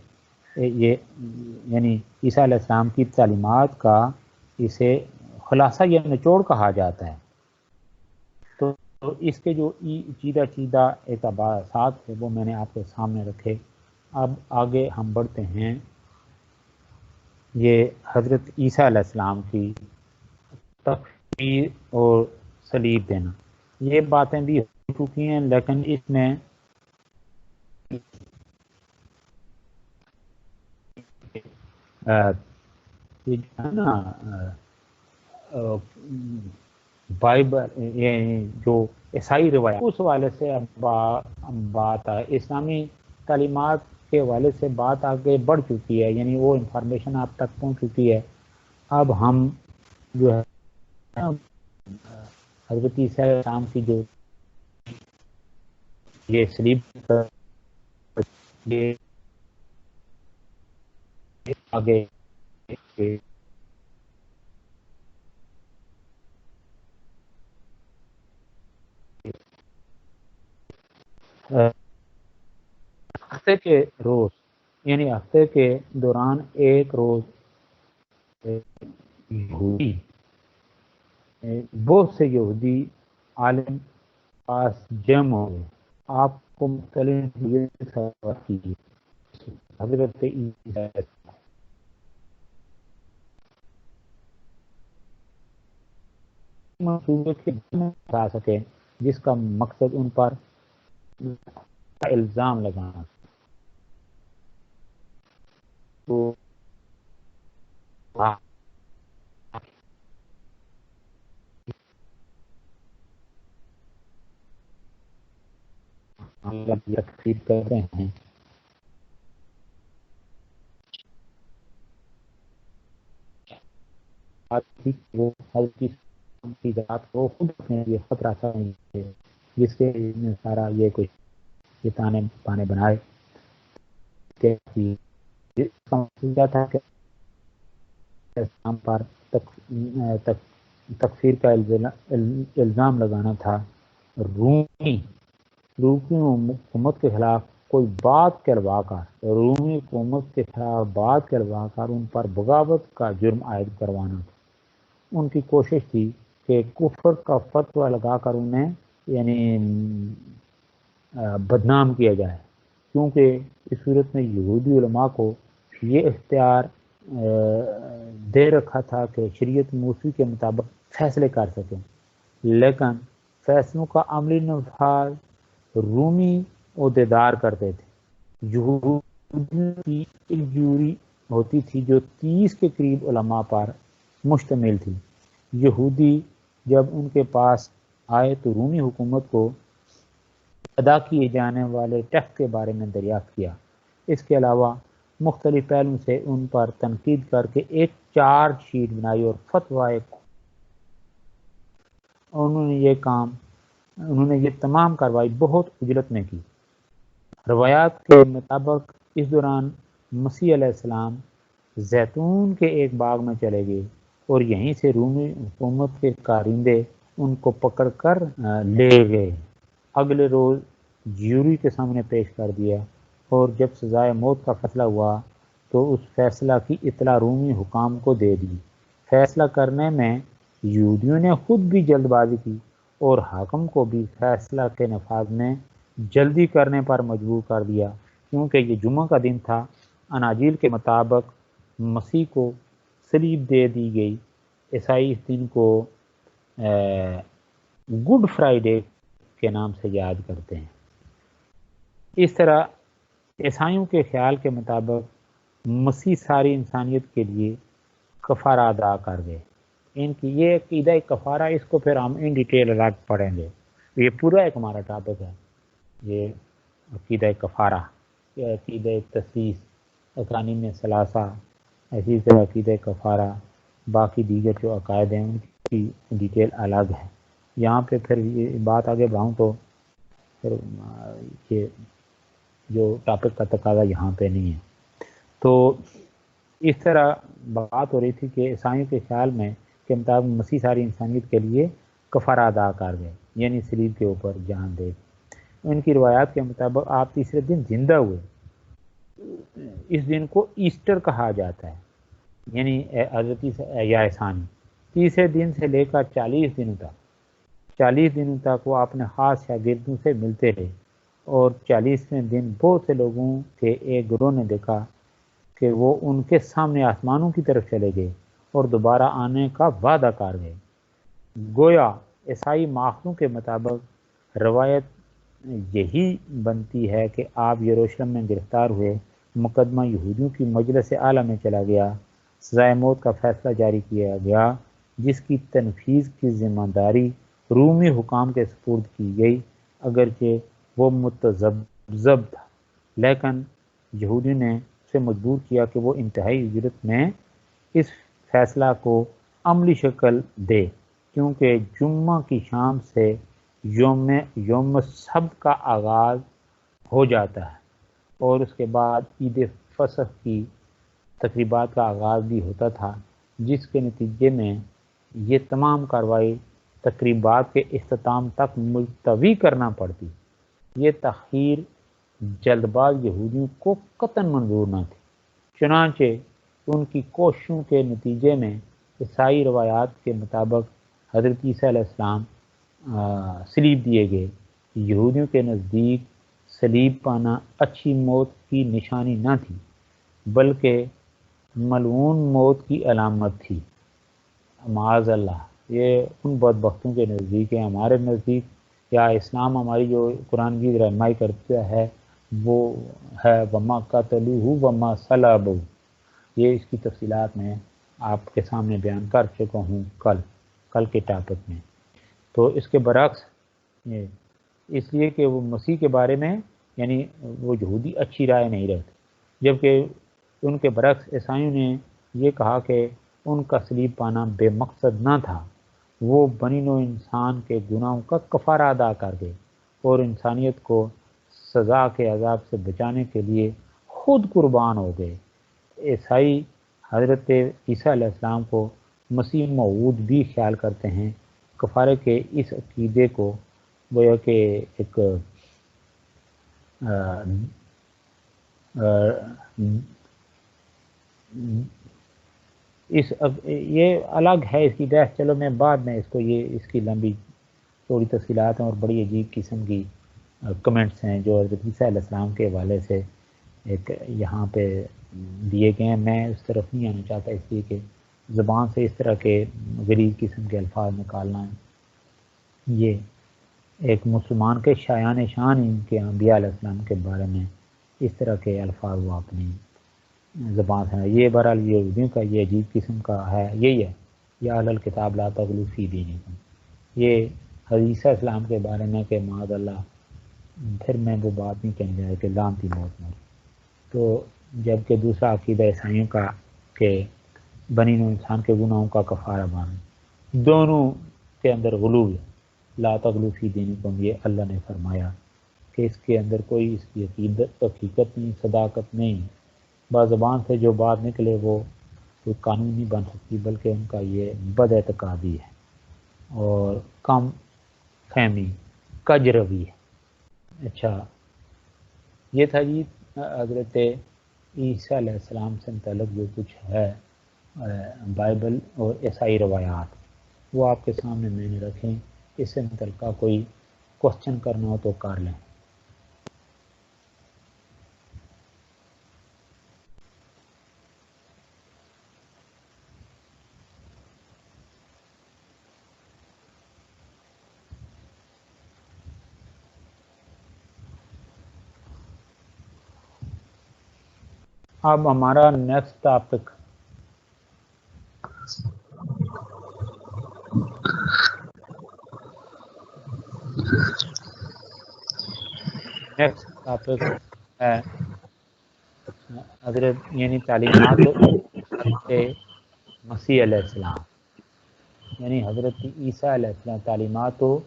یعنی عیسیٰ علیہ السلام کی تعلیمات کا اسے خلاصہ یا نچوڑ کہا جاتا ہے۔ تو اس کے جو چیدہ اعتبارات ہیں وہ میں نے آپ کے سامنے رکھے۔ اب آگے ہم بڑھتے ہیں، یہ حضرت عیسیٰ علیہ السلام کی تکفیر اور صلیب دینا، یہ باتیں بھی ہو چکی ہیں، لیکن اس میں یہ جو ہے نا بائبل، یہ جو عیسائی روایت اس حوالے سے بات ہے، اسلامی تعلیمات کے حوالے سے بات آگے بڑھ چکی ہے، یعنی وہ انفارمیشن آپ تک پہنچ چکی ہے۔ اب ہم جو ہے حضرت عیسیٰ علیہ السلام کی جو یہ صلیب یہ آگے ہفتے کے روز، یعنی ہفتے کے دوران ایک روز یہودی بہت سے یہودی عالم پاس جمع ہوئے، آپ کو مختلف سوال کیجیے۔ حضرت عیسیٰ منصوبے کے بتا سکے جس کا مقصد ان پر الزام لگانا، تو تقسیم کر رہے ہیں۔ وہ کی ذات کو خود اپنے لیے خطرہ سمجھتے، جس کے سارا یہ کچھ یہ تانے بانے بنائے کہ تھا کہ اسلام پر تکفیر کا الزام لگانا تھا۔ رومی حکومت کے خلاف کوئی بات کہلوا کر، رومی حکومت کے خلاف بات کہلوا کر ان پر بغاوت کا جرم عائد کروانا تھا۔ ان کی کوشش تھی کہ کفر کا فتویٰ لگا کر انہیں بدنام کیا جائے، کیونکہ اس صورت میں یہودی علماء کو یہ اختیار دے رکھا تھا کہ شریعت موسیٰ کے مطابق فیصلے کر سکیں، لیکن فیصلوں کا عملی نفاذ رومی عہدیدار کرتے تھے۔ یہودیوں کی ایک جوری ہوتی تھی جو 30 کے قریب علماء پر مشتمل تھی۔ یہودی جب ان کے پاس آئے تو رومی حکومت کو ادا کیے جانے والے ٹیکس کے بارے میں دریافت کیا۔ اس کے علاوہ مختلف پہلوؤں سے ان پر تنقید کر کے ایک چارج شیٹ بنائی اور فتویٰ انہوں نے یہ تمام کارروائی بہت عجلت میں کی۔ روایات کے مطابق اس دوران مسیح علیہ السلام زیتون کے ایک باغ میں چلے گئے اور یہیں سے رومی حکومت کے کارندے ان کو پکڑ کر لے گئے۔ اگلے روز جیوری کے سامنے پیش کر دیا اور جب سزائے موت کا فیصلہ ہوا تو اس فیصلہ کی اطلاع رومی حکام کو دے دی۔ فیصلہ کرنے میں یہودیوں نے خود بھی جلد بازی کی اور حاکم کو بھی فیصلہ کے نفاذ میں جلدی کرنے پر مجبور کر دیا، کیونکہ یہ جمعہ کا دن تھا۔ اناجیل کے مطابق مسیح کو صلیب دے دی گئی۔ عیسائی اس دن کو گڈ فرائیڈے کے نام سے یاد کرتے ہیں۔ اس طرح عیسائیوں کے خیال کے مطابق مسیح ساری انسانیت کے لیے کفارہ ادا کر گئے۔ ان کی یہ عقیدہ کفارہ، اس کو پھر ہم ان ڈیٹیل الگ پڑھیں گے، یہ پورا ایک ہمارا ٹاپک ہے، یہ عقیدہ کفارہ، یہ عقیدہ تثلیث، اقانیم ثلاثہ، اسی طرح عقیدہ کفارہ، باقی دیگر جو عقائد ہیں ان کی ڈیٹیل الگ ہے۔ یہاں پہ پھر یہ بات آگے بڑھاؤں تو پھر یہ جو ٹاپک کا تقاضا یہاں پہ نہیں ہے۔ تو اس طرح بات ہو رہی تھی کہ عیسائیوں کے خیال میں کے مطابق مسیح ساری انسانیت کے لیے کفارہ ادا کر گئے، یعنی صلیب کے اوپر جان دے۔ ان کی روایات کے مطابق آپ تیسرے دن زندہ ہوئے۔ اس دن کو ایسٹر کہا جاتا ہے، یعنی حضرت یا ثانی۔ تیسرے دن سے لے کر 40 دنوں تک وہ اپنے خاص شاگردوں سے ملتے رہے، اور 40ویں دن بہت سے لوگوں کے ایک گروہ نے دیکھا کہ وہ ان کے سامنے آسمانوں کی طرف چلے گئے اور دوبارہ آنے کا وعدہ کر گئے۔ گویا عیسائی ماخذوں کے مطابق روایت یہی بنتی ہے کہ آپ یروشلم میں گرفتار ہوئے، مقدمہ یہودیوں کی مجلس اعلیٰ میں چلا گیا، سزائے موت کا فیصلہ جاری کیا گیا، جس کی تنفیذ کی ذمہ داری رومی حکام کے سپرد کی گئی، اگرچہ وہ متذبذب تھا، لیکن یہودیوں نے اسے مجبور کیا کہ وہ انتہائی اجرت میں اس فیصلہ کو عملی شکل دے، کیونکہ جمعہ کی شام سے یوم سبت کا آغاز ہو جاتا ہے اور اس کے بعد عید فصح کی تقریبات کا آغاز بھی ہوتا تھا، جس کے نتیجے میں یہ تمام کارروائی تقریبات کے اختتام تک ملتوی کرنا پڑتی۔ یہ تاخیر جلد باز یہودیوں کو قطعاً منظور نہ تھی، چنانچہ ان کی کوششوں کے نتیجے میں عیسائی روایات کے مطابق حضرت عیسیٰ علیہ السلام صلیب دیے گئے۔ یہودیوں کے نزدیک صلیب پانا اچھی موت کی نشانی نہ تھی، بلکہ ملعون موت کی علامت تھی۔ معاذ اللہ، یہ ان بدبختوں کے نزدیک ہے۔ ہمارے نزدیک یا اسلام ہماری جو قرآن کی رہنمائی کرتا ہے وہ ہے وما قتلوہ وما صلبوہ۔ یہ اس کی تفصیلات میں آپ کے سامنے بیان کر چکا ہوں کل کے ٹاپک میں۔ تو اس کے برعکس اس لیے کہ وہ مسیح کے بارے میں یعنی وہ یہودی اچھی رائے نہیں رہتے، جبکہ ان کے برعکس عیسائیوں نے یہ کہا کہ ان کا صلیب پانا بے مقصد نہ تھا، وہ بنی نوع انسان کے گناہوں کا کفارہ ادا کر گئے اور انسانیت کو سزا کے عذاب سے بچانے کے لیے خود قربان ہو گئے۔ عیسائی حضرت عیسیٰ علیہ السلام کو مسیح موعود بھی خیال کرتے ہیں۔ کفارے کے اس عقیدے کو گویا کہ ایک یہ الگ ہے اس کی بحث، چلو میں بعد میں اس کو اس کی لمبی تھوڑی تفصیلات ہیں اور بڑی عجیب قسم کی کمنٹس ہیں جو حضرت عیسیٰ علیہ السلام کے حوالے سے ایک یہاں پہ دیے گئے ہیں۔ میں اس طرف نہیں آنا چاہتا اس لیے کہ زبان سے اس طرح کے غریب قسم کے الفاظ نکالنا ہے، یہ ایک مسلمان کے شایان شان ان کے انبیاء علیہ السلام کے بارے میں اس طرح کے الفاظ وہ اپنی زبان سے، یہ بہرحال یہ اردو کا یہ عجیب قسم کا ہے، یہی ہے یا اہل الکتاب لا تغلوا فی دینکم، یہ حدیث اسلام کے بارے میں کہ معاذ اللہ، پھر میں وہ بات نہیں کہنے جا رہا کہ لعنتی موت مر، تو جبکہ دوسرا عقیدہ عیسائیوں کا کہ بنی نوع انسان کے گناہوں کا کفارہ بان، دونوں کے اندر غلو ہے، لا تغلوا فی دینکم، یہ اللہ نے فرمایا کہ اس کے اندر کوئی اس کی عقیدت حقیقت نہیں، صداقت نہیں، زبان سے جو بات نکلے وہ کوئی قانون نہیں بن سکتی، بلکہ ان کا یہ بد اعتقادی ہے اور کم فہمی کج روی ہے۔ اچھا، یہ تھا جی حضرت عیسیٰ علیہ السلام سے متعلق جو کچھ ہے بائبل اور عیسائی روایات، وہ آپ کے سامنے میں نے رکھیں، اس سے متعلقہ کوئی کوشچن کرنا ہو تو کر لیں۔ اب ہمارا نیکسٹ ٹاپک ہے حضرت یعنی تعلیمات حضرت مسیح علیہ السلام، یعنی حضرت عیسیٰ علیہ السلام، تعلیمات و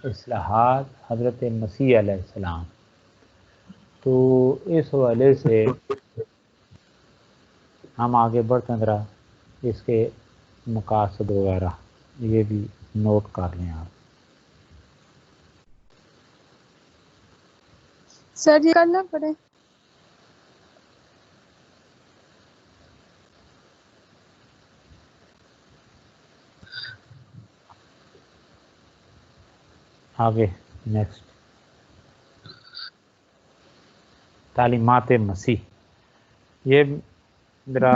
اصلاحات حضرت مسیح علیہ السلام۔ تو اس حوالے سے ہم آگے بڑھتے ہیں، ذرا اس کے مقاصد وغیرہ یہ بھی نوٹ کر لیں آپ۔ سر یہ کرنا پڑے آگے نیکسٹ تعلیمات مسیح، یہ ذرا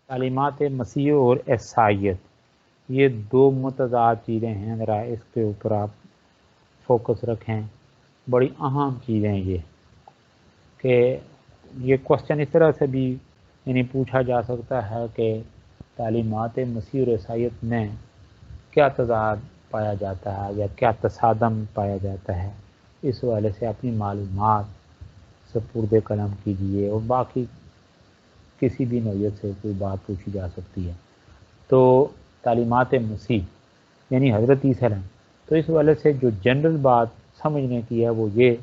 تعلیمات مسیح اور عیسائیت یہ دو متضاد چیزیں ہیں، ذرا اس کے اوپر آپ فوکس رکھیں، بڑی اہم چیزیں یہ کہ یہ کوشچن اس طرح سے بھی یعنی پوچھا جا سکتا ہے کہ تعلیمات مسیح اور عیسائیت میں کیا تضاد پایا جاتا ہے یا کیا تصادم پایا جاتا ہے، اس حوالے سے اپنی معلومات سپرد قلم کیجیے، اور باقی کسی بھی نوعیت سے کوئی بات پوچھی جا سکتی ہے۔ تو تعلیمات مسیح یعنی حضرت عیسیٰ علیہ، تو اس حوالے سے جو جنرل بات سمجھنے کی ہے وہ یہ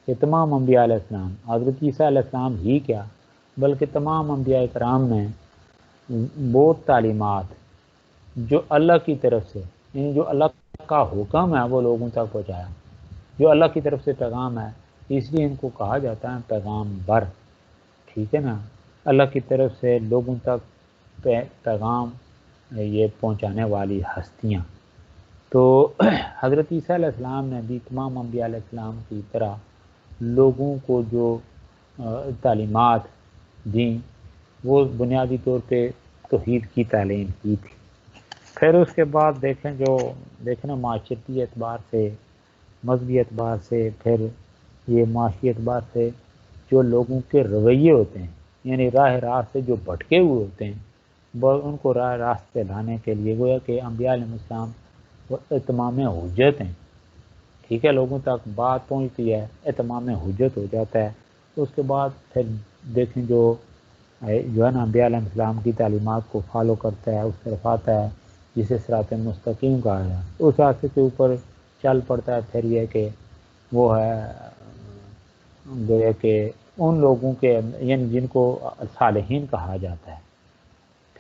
کہ تمام انبیاء علیہ السلام، حضرت عیسیٰ علیہ السلام ہی کیا بلکہ تمام انبیاء کرام نے وہ تعلیمات جو اللہ کی طرف سے یعنی جو اللہ کا حکم ہے وہ لوگوں تک پہنچایا، جو اللہ کی طرف سے پیغام ہے، اس لیے ان کو کہا جاتا ہے پیغام بر، ٹھیک ہے نا، اللہ کی طرف سے لوگوں تک پیغام یہ پہنچانے والی ہستیاں۔ تو حضرت عیسیٰ علیہ السلام نے بھی تمام انبیاء علیہ السلام کی طرح لوگوں کو جو تعلیمات دیں وہ بنیادی طور پہ توحید کی تعلیم کی تھی۔ پھر اس کے بعد دیکھیں معاشرتی اعتبار سے، مذہبی اعتبار سے، پھر یہ معاشی اعتبار سے جو لوگوں کے رویے ہوتے ہیں یعنی راہ راست سے جو بھٹکے ہوئے ہوتے ہیں ان کو راہ راست پہ لانے کے لیے گویا کہ انبیاء علیہ السلام وہ اتمام حجت ہیں، ٹھیک ہے، لوگوں تک بات پہنچتی ہے، اتمام حجت ہو جاتا ہے۔ تو اس کے بعد پھر دیکھیں جو ہے نا انبیاء علیہ السلام کی تعلیمات کو فالو کرتا ہے، اس طرف آتا ہے جسے صراط مستقیم کہا ہے، اس راستے کے اوپر چل پڑتا ہے، پھر یہ کہ وہ ہے گویا کہ ان لوگوں کے یعنی جن کو صالحین کہا جاتا ہے،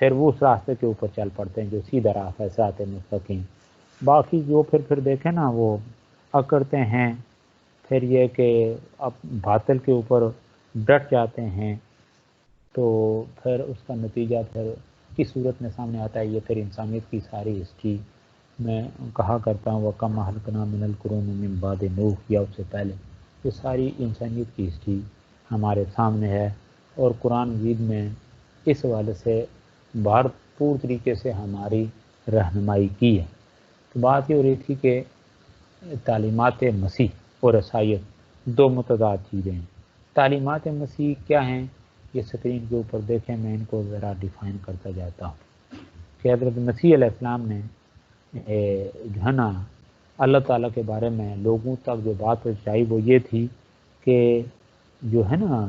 پھر وہ اس راستے کے اوپر چل پڑتے ہیں جو سیدھا راستہ ہے صراط مستقیم۔ باقی جو پھر دیکھیں نا وہ اکڑتے ہیں، پھر یہ کہ اب باطل کے اوپر ڈٹ جاتے ہیں تو پھر اس کا نتیجہ پھر کس صورت میں سامنے آتا ہے؟ یہ پھر انسانیت کی ساری ہسٹری میں کہا کرتا ہوں وَكَمْ أَهْلَكْنَا مِنَ الْقُرُونِ مِنْ بَعْدِ نُوح، یا اس سے پہلے یہ ساری انسانیت کی ہسٹری ہمارے سامنے ہے، اور قرآن مجید میں اس حوالے سے بھرپور طریقے سے ہماری رہنمائی کی ہے۔ تو بات یہ ہو رہی تھی کہ تعلیمات مسیح اور عیسائیت دو متضاد چیزیں ہیں۔ تعلیمات مسیح کیا ہیں؟ یہ اسکرین کے اوپر دیکھیں، میں ان کو ذرا ڈیفائن کرتا جاتا ہوں کہ حضرت مسیح علیہ السلام نے جو ہے نا اللہ تعالیٰ کے بارے میں لوگوں تک جو بات پہنچائی وہ یہ تھی کہ جو ہے نا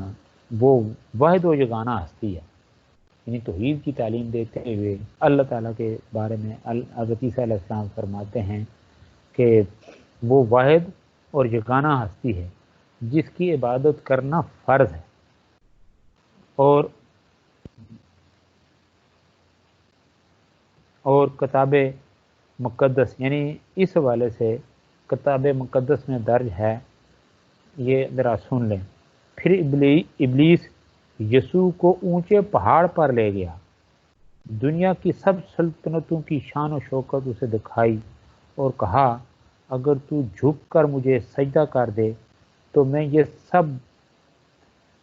وہ واحد و یگانہ ہستی ہے، یعنی توحید کی تعلیم دیتے ہوئے اللہ تعالیٰ کے بارے میں حضرت عیسیٰ علیہ السلام فرماتے ہیں کہ وہ واحد اور یگانہ ہستی ہے جس کی عبادت کرنا فرض ہے، اور کتاب مقدس یعنی اس حوالے سے کتاب مقدس میں درج ہے، یہ ذرا سن لیں۔ پھر ابلیس یسوع کو اونچے پہاڑ پر لے گیا، دنیا کی سب سلطنتوں کی شان و شوکت اسے دکھائی اور کہا اگر تو جھک کر مجھے سجدہ کر دے تو میں یہ سب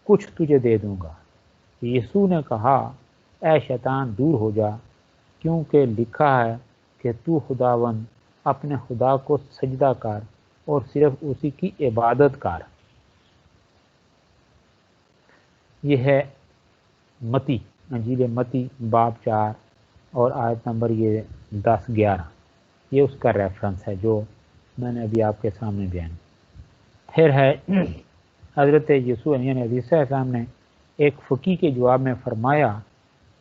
کچھ تجھے دے دوں گا۔ یسوع نے کہا اے شیطان دور ہو جا، کیونکہ لکھا ہے کہ تو خداوند اپنے خدا کو سجدہ کر اور صرف اسی کی عبادت کر۔ یہ ہے متی، انجیل متی باب 4 اور آیت نمبر یہ 10-11، یہ اس کا ریفرنس ہے جو میں نے ابھی آپ کے سامنے بیان۔ پھر ہے حضرت یسوع یعنی حضرت عیسیٰ السلام نے ایک فقی کے جواب میں فرمایا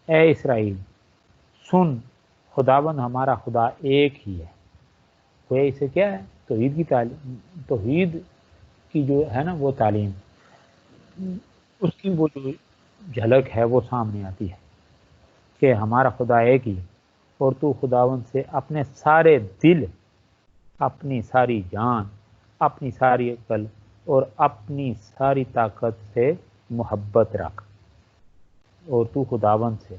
اے اسرائیل سن، خداوند ہمارا خدا ایک ہی ہے۔ وہ اسے کیا ہے؟ توحید کی تعلیم، توحید کی جو ہے نا وہ تعلیم، اس کی وہ جو جھلک ہے وہ سامنے آتی ہے کہ ہمارا خدا ایک ہی، اور تو خداوند سے اپنے سارے دل، اپنی ساری جان، اپنی ساری عقل اور اپنی ساری طاقت سے محبت رکھ، اور تو خداوند سے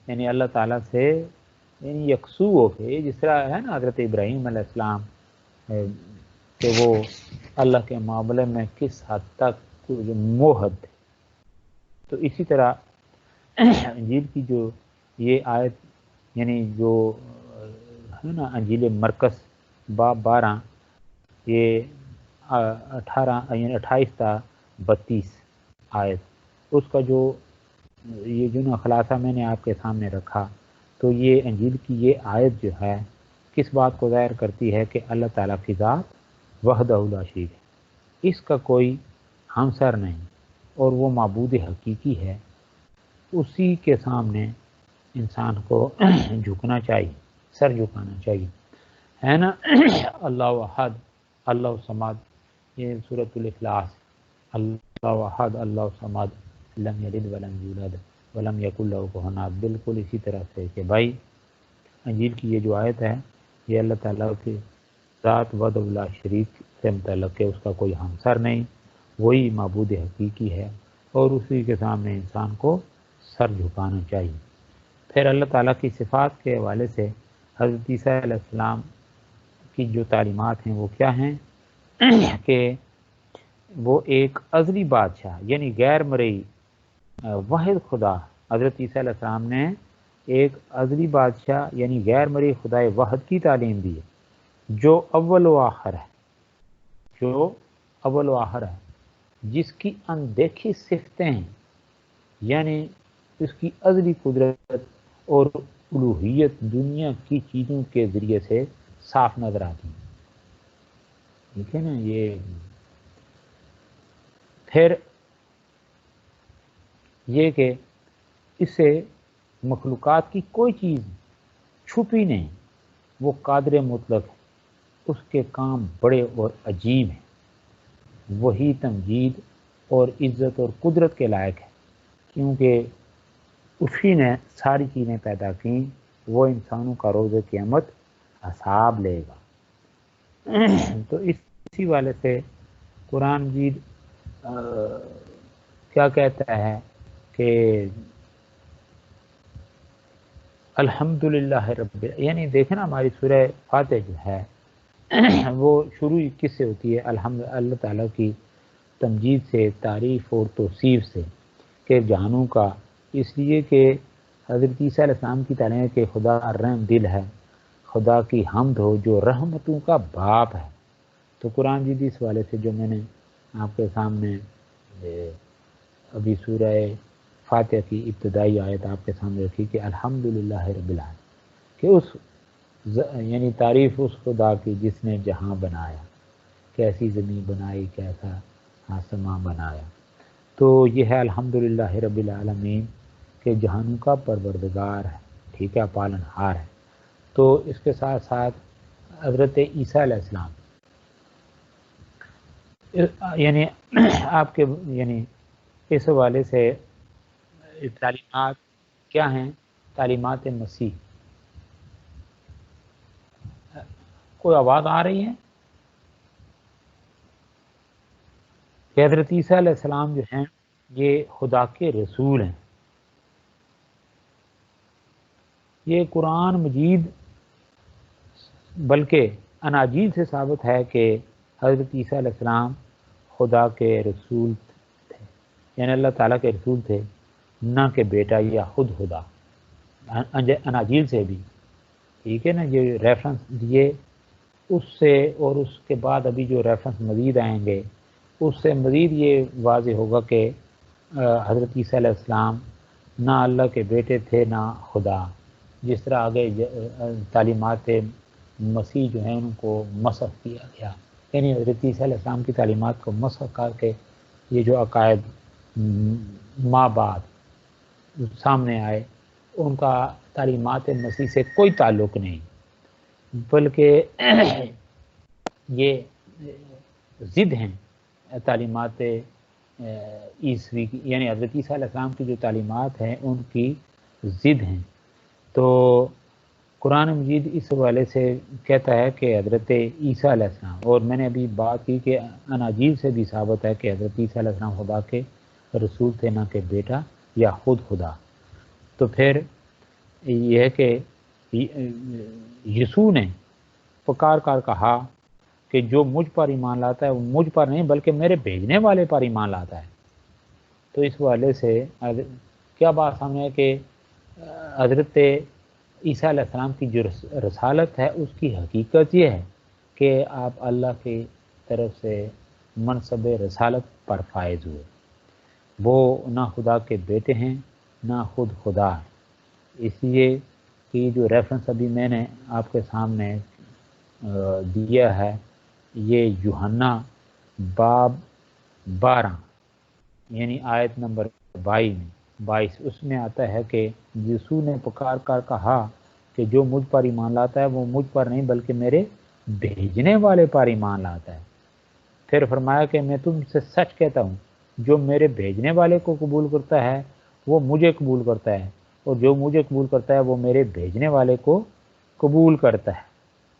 یعنی اللہ تعالیٰ سے یعنی یکسو ہو کے، جس طرح ہے نا حضرت ابراہیم علیہ السلام کہ وہ اللہ کے معاملے میں کس حد تک موحد تھے، تو اسی طرح انجیل کی جو یہ آیت یعنی جو ہے نا انجیل مرکز باب 12 یہ 28 تا 32 آیت، اس کا جو یہ جو نا خلاصہ میں نے آپ کے سامنے رکھا، تو یہ انجیل کی یہ آیت جو ہے کس بات کو ظاہر کرتی ہے کہ اللہ تعالیٰ کی ذات وحدہ لا شریک ہے، اس کا کوئی ہمسر نہیں، اور وہ معبود حقیقی ہے، اسی کے سامنے انسان کو جھکنا چاہیے، سر جھکانا چاہیے، ہے نا۔ اللہ احد اللہ صمد، یہ سورۃ الاخلاص، اللہ احد اللہ صمد لم یلد ولم یولد ولم یکن لہ کفوا احد، بالکل اسی طرح سے کہ بھائی انجیل کی یہ جو آیت ہے یہ اللہ تعالیٰ کی ذات وحدہ لا شریک سے متعلق ہے، اس کا کوئی ہمسر نہیں، وہی معبود حقیقی ہے، اور اسی کے سامنے انسان کو سر جھکانا چاہیے۔ پھر اللہ تعالیٰ کی صفات کے حوالے سے حضرت عیسیٰ علیہ السلام کی جو تعلیمات ہیں وہ کیا ہیں کہ وہ ایک ازلی بادشاہ یعنی غیر مرئی واحد خدا، حضرت عیسیٰ علیہ السلام نے ایک ازلی بادشاہ یعنی غیر مرئی خدائے واحد کی تعلیم دی ہے، جو اول و آخر ہے، جو اول و آخر ہے، جس کی اندیکھی صفتیں ہیں، یعنی اس کی ازلی قدرت اور الوہیت دنیا کی چیزوں کے ذریعے سے صاف نظر آتی ہیں، ٹھیک ہے نا۔ یہ پھر یہ کہ اس سے مخلوقات کی کوئی چیز چھپی نہیں، وہ قادر مطلق ہے، اس کے کام بڑے اور عجیب ہیں، وہی تمجید اور عزت اور قدرت کے لائق ہے، کیونکہ اسی نے ساری چیزیں پیدا کیں، وہ انسانوں کا روز قیامت حساب لے گا۔ تو اسی والے سے قرآن مجید کیا کہتا ہے کہ الحمدللہ رب، یعنی دیکھیں نا ہماری سورہ فاتح جو ہے وہ شروع کس سے ہوتی ہے؟ اللہ تعالیٰ کی تمجید سے، تعریف اور توصیف سے کہ جہانوں کا، اس لیے کہ حضرت عیسیٰ علیہ السلام کی تعلیم ہے کہ خدا رحم دل ہے، خدا کی حمد ہو جو رحمتوں کا باپ ہے۔ تو قرآن مجید اس والے سے جو میں نے آپ کے سامنے ابھی سورہ فاتحہ کی ابتدائی آیت آپ کے سامنے رکھی کہ الحمدللہ رب العالمین، کہ اس یعنی تعریف اس خدا کی جس نے جہاں بنایا، کیسی زمین بنائی، کیسا آسماں بنایا۔ تو یہ ہے الحمدللہ رب العالمین کہ جہانوں کا پروردگار ہے، ٹھیک ہے، پالن ہار ہے۔ تو اس کے ساتھ ساتھ حضرت عیسیٰ علیہ السلام یعنی آپ کے یعنی اس حوالے سے تعلیمات کیا ہیں؟ تعلیمات مسیح۔ کوئی آواز آ رہی ہے؟ کہ حضرت عیسیٰ علیہ السلام جو ہیں یہ خدا کے رسول ہیں۔ یہ قرآن مجید بلکہ اناجیل سے ثابت ہے کہ حضرت عیسیٰ علیہ السلام خدا کے رسول تھے، یعنی اللہ تعالیٰ کے رسول تھے، نہ کہ بیٹا یا خود خدا، اناجیل سے بھی، ٹھیک ہے نا۔ یہ ریفرنس دیے اس سے، اور اس کے بعد ابھی جو ریفرنس مزید آئیں گے اس سے مزید یہ واضح ہوگا کہ حضرت عیسیٰ علیہ السلام نہ اللہ کے بیٹے تھے نہ خدا، جس طرح آگے تعلیمات مسیح جو ہیں ان کو مسخ کیا گیا، یعنی حضرت عیسیٰ علیہ السلام کی تعلیمات کو مسخ کر کے یہ جو عقائد ماں بعد سامنے آئے ان کا تعلیمات مسیح سے کوئی تعلق نہیں، بلکہ یہ ضد ہیں تعلیمات عیسوی کی، یعنی حضرت عیسیٰ علیہ السلام کی جو تعلیمات ہیں ان کی ضد ہیں۔ تو قرآن مجید اس حوالے سے کہتا ہے کہ حضرت عیسیٰ علیہ السلام، اور میں نے ابھی بات کی کہ اناجیل سے بھی ثابت ہے کہ حضرت عیسیٰ علیہ السلام خدا کے رسول تھے، نہ کہ بیٹا یا خود خدا۔ تو پھر یہ ہے کہ یسوع نے پکار کر کہا کہ جو مجھ پر ایمان لاتا ہے وہ مجھ پر نہیں بلکہ میرے بھیجنے والے پر ایمان لاتا ہے۔ تو اس حوالے سے کیا بات سامنے ہے کہ حضرت عیسیٰ علیہ السلام کی جو رسالت ہے اس کی حقیقت یہ ہے کہ آپ اللہ کی طرف سے منصب رسالت پر فائز ہوئے، وہ نہ خدا کے بیٹے ہیں نہ خود خدا ہے۔ اس لیے کہ جو ریفرنس ابھی میں نے آپ کے سامنے دیا ہے یہ یوحنا باب 12 یعنی آیت نمبر 22 اس میں آتا ہے کہ یسوع نے پکار کر کہا کہ جو مجھ پر ایمان لاتا ہے وہ مجھ پر نہیں بلکہ میرے بھیجنے والے پر ایمان لاتا ہے۔ پھر فرمایا کہ میں تم سے سچ کہتا ہوں جو میرے بھیجنے والے کو قبول کرتا ہے وہ مجھے قبول کرتا ہے، اور جو مجھے قبول کرتا ہے وہ میرے بھیجنے والے کو قبول کرتا ہے۔